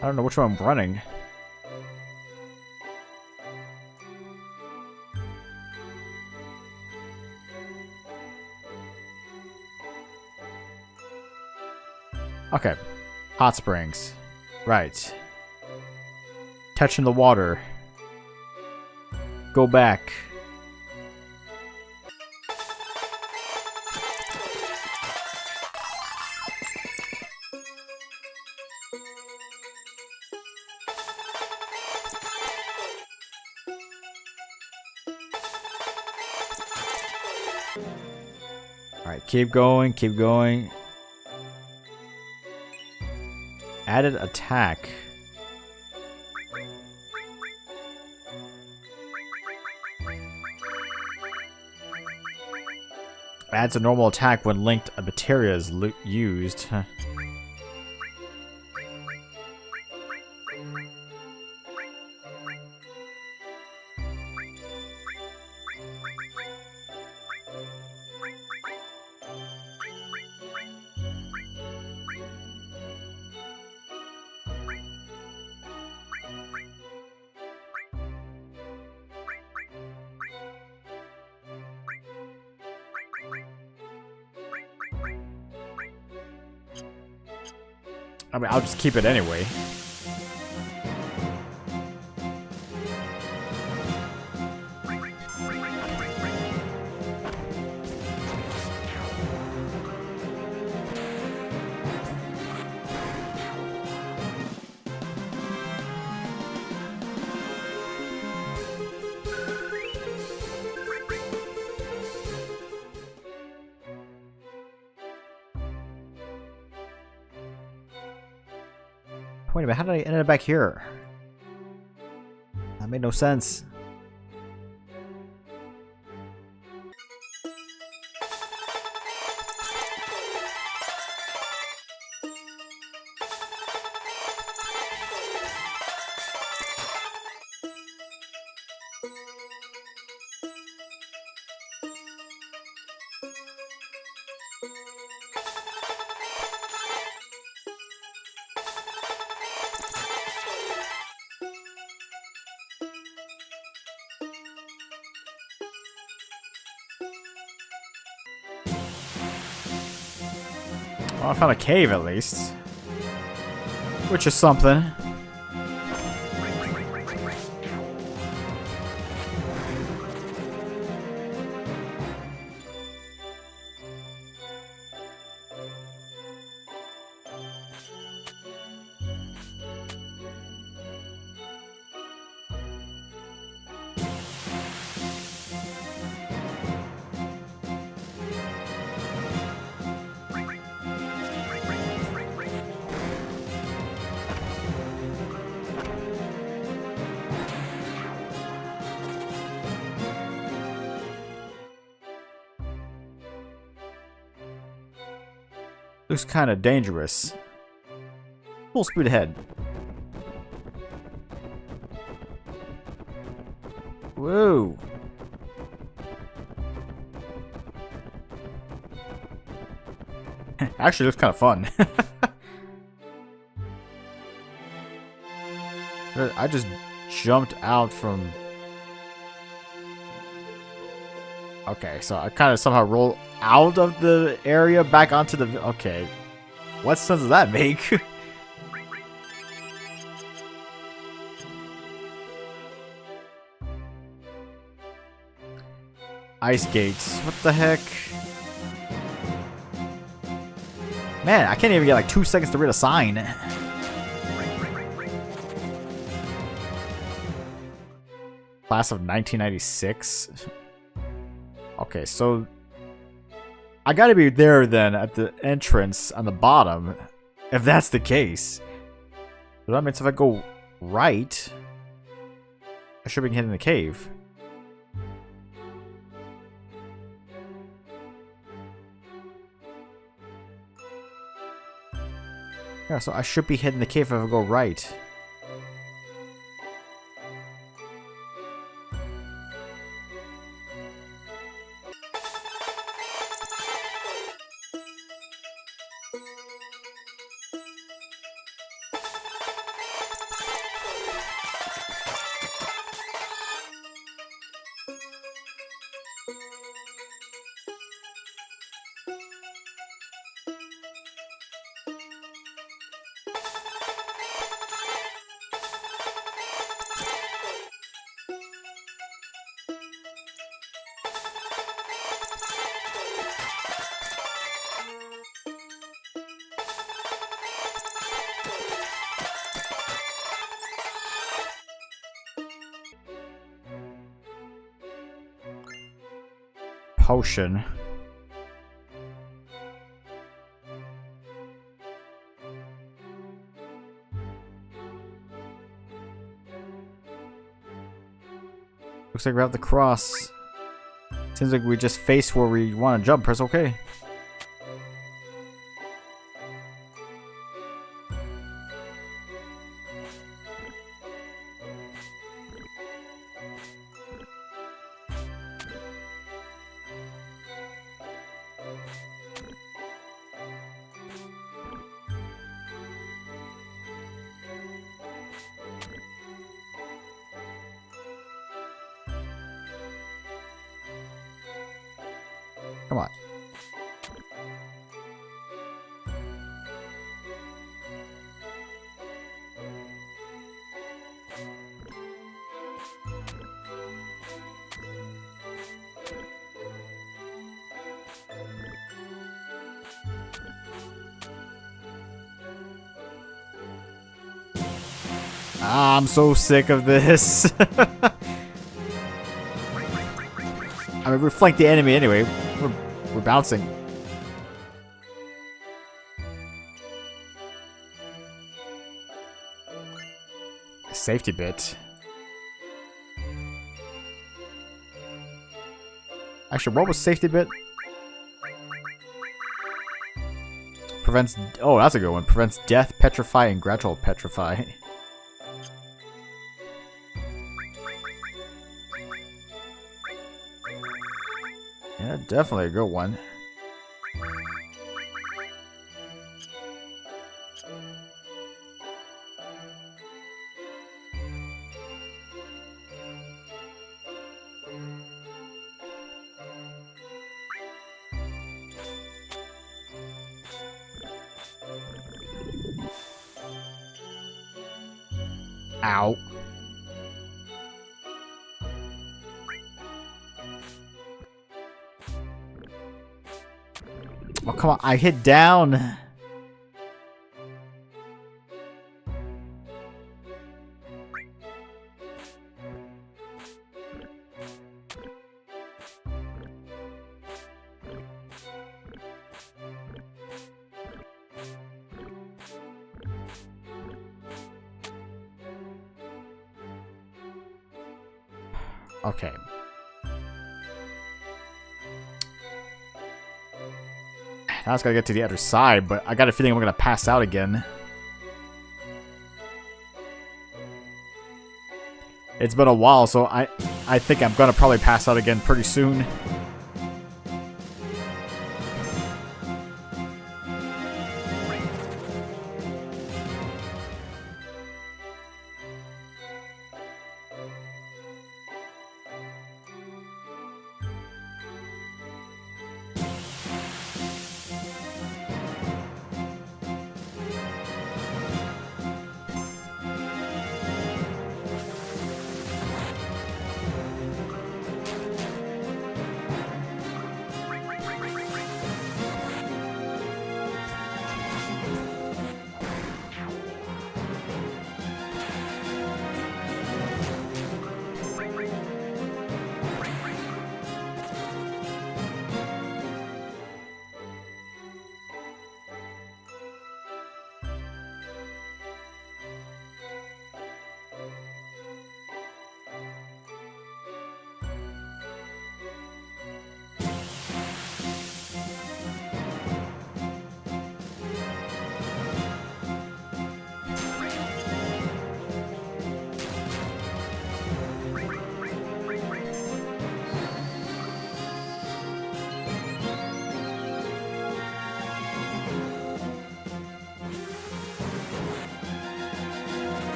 I don't know which one I'm running. Okay. Hot springs. Right. Touching the water. Go back. Alright, keep going, keep going. Added attack. Adds a normal attack when linked a materia is used. Huh. I mean, I'll just keep it anyway. Wait a minute, how did I end up back here? That made no sense. Well, I found a cave at least. Which is something. Looks kind of dangerous. Full speed ahead. Whoa. Actually, looks kind of fun. I just jumped out from... Okay, so I kind of somehow roll out of the area back onto the... Okay. What sense does that make? Ice gates. What the heck? Man, I can't even get like 2 seconds to read a sign. Class of 1996. Okay, so I gotta be there then at the entrance on the bottom, if that's the case. So that means if I go right, I should be hitting the cave. Yeah, so I should be hitting the cave if I go right. potion. Looks like we have the cross. Seems like we just face where we want to jump. Press OK. Come on. I'm so sick of this. I mean, we're flanked the enemy anyway. We're bouncing. Safety bit. Actually, what was safety bit? Prevents... Oh, that's a good one. Prevents death, petrify, and gradual petrify. Yeah, definitely a good one. Ow. Oh, come on. I hit down. Okay. Now it's gotta get to the other side, but I got a feeling we're gonna pass out again. It's been a while, so I think I'm gonna probably pass out again pretty soon.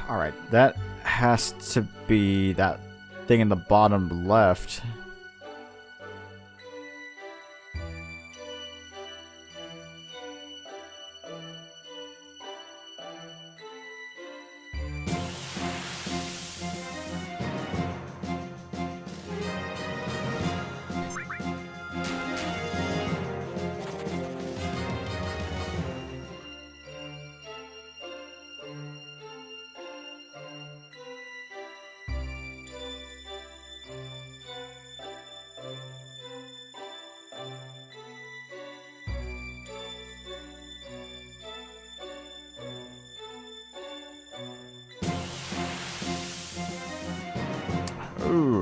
Alright, that has to be that thing in the bottom left.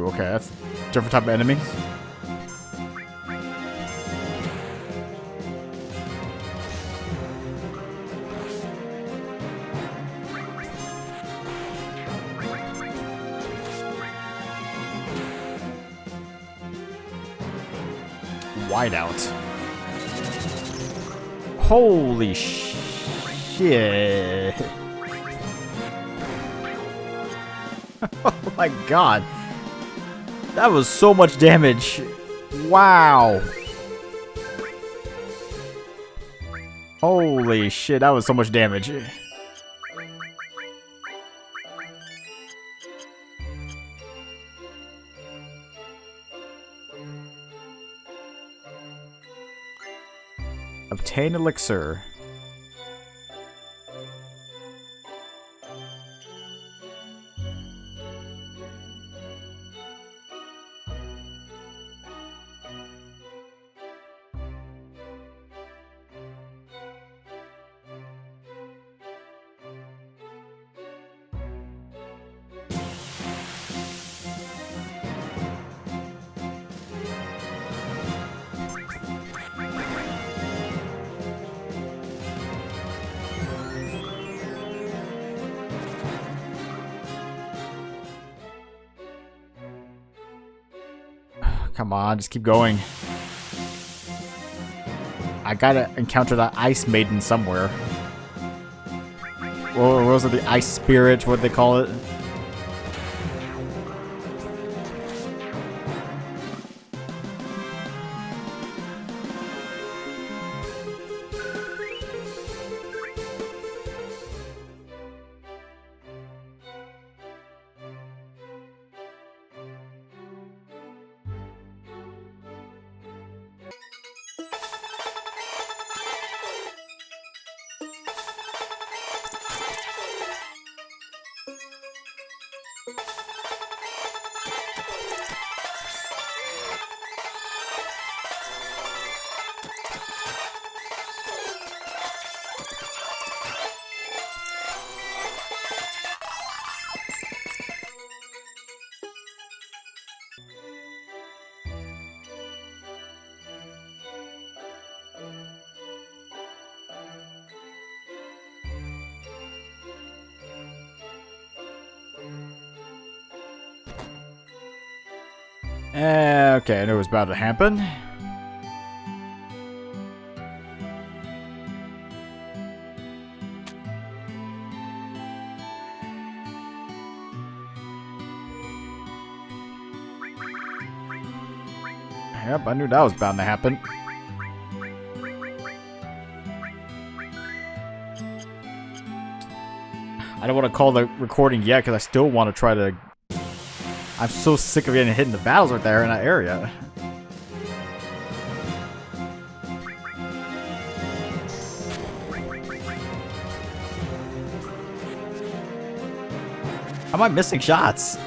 Ooh, okay, that's a different type of enemy. Whiteout. Holy shit. Oh my god. That was so much damage. Wow. Holy shit, that was so much damage. Obtain elixir. Come on, just keep going. I gotta encounter that ice maiden somewhere. Or was it the ice spirit, what they call it? Okay, I knew it was about to happen. Yep, I knew that was bound to happen. I don't want to call the recording yet because I still want to try to... I'm so sick of getting hit in the battles right there in that area. How am I missing shots?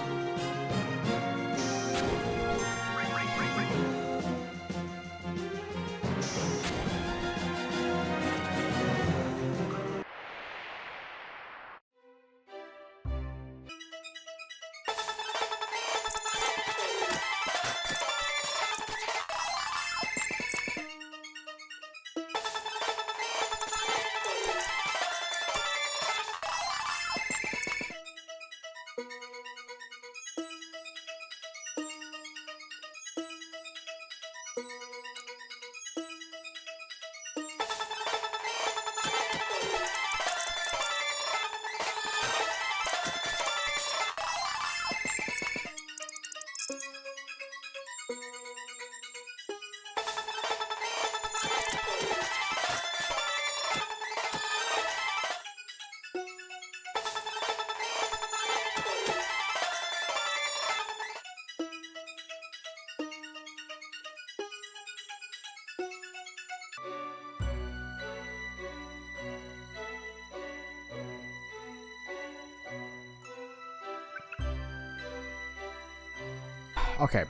Okay,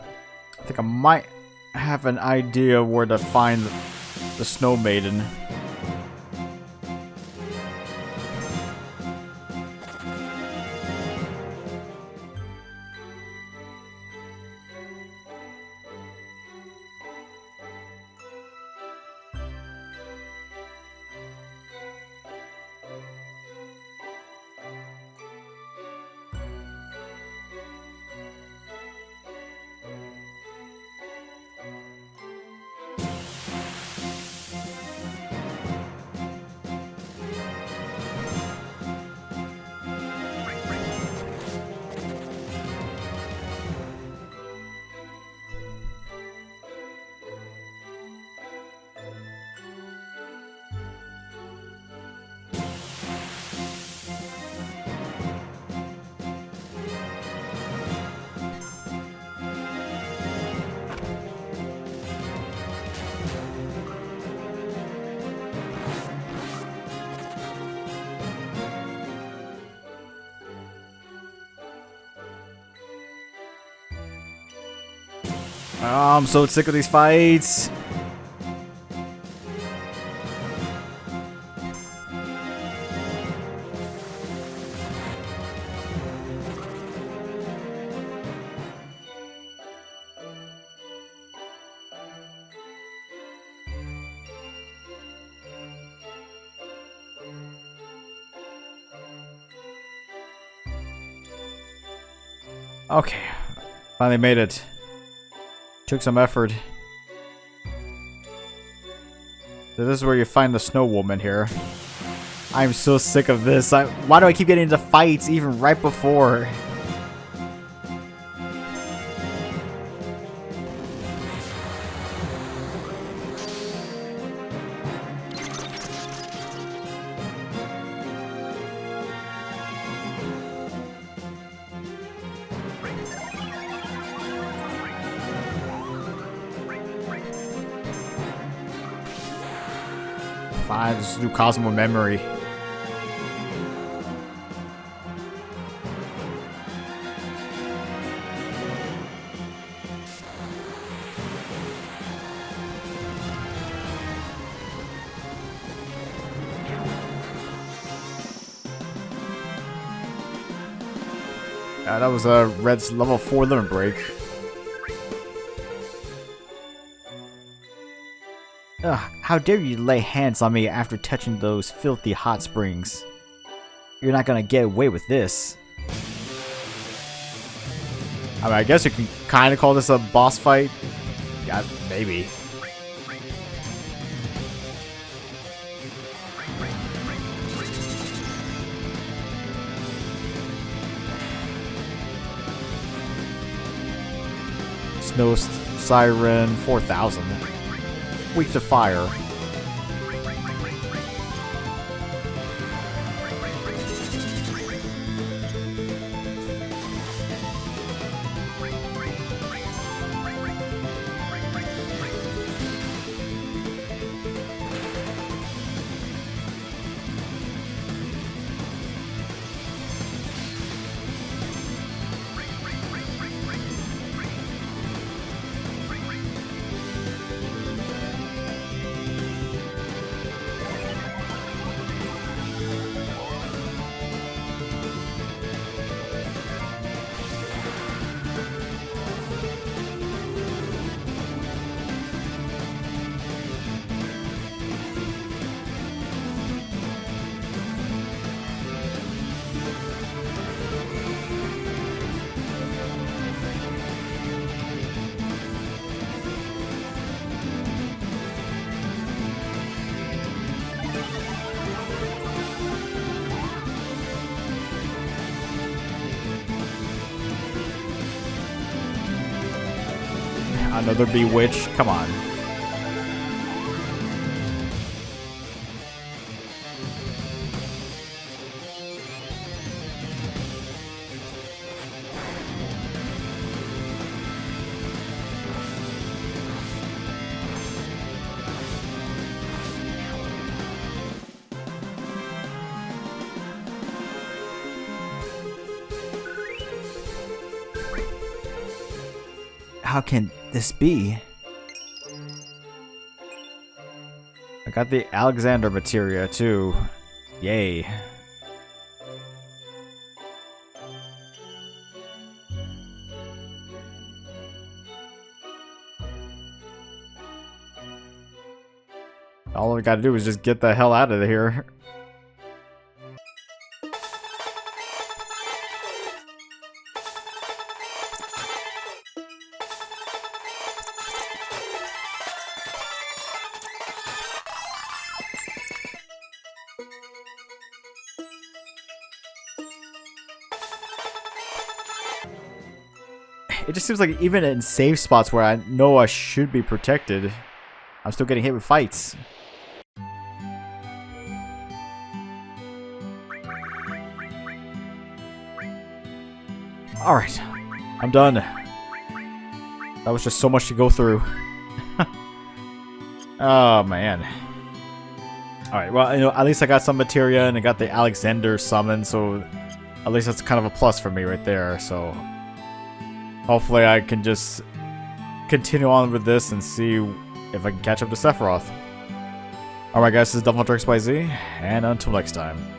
I think I might have an idea where to find the Snow Maiden. Oh, I'm so sick of these fights. Okay, finally made it. Took some effort. So this is where you find the snow woman here. I'm so sick of this. Why do I keep getting into fights even right before? Fine, just do Cosmo Memory. That was a Red's level 4 limit break. Ugh, how dare you lay hands on me after touching those filthy hot springs? You're not gonna get away with this. I mean, I guess you can kind of call this a boss fight. Yeah, maybe. Snow Siren 4000. Weak to fire. Another Bewitch? Come on. How can this be? I got the Alexander materia too. Yay. All we gotta do is just get the hell out of here. It just seems like even in safe spots where I know I should be protected, I'm still getting hit with fights. Alright, I'm done. That was just so much to go through. Oh man. Alright, well, you know, at least I got some materia and I got the Alexander summon, so at least that's kind of a plus for me right there, so hopefully I can just continue on with this and see if I can catch up to Sephiroth. Alright guys, this is DevilHunterXYZ, and until next time.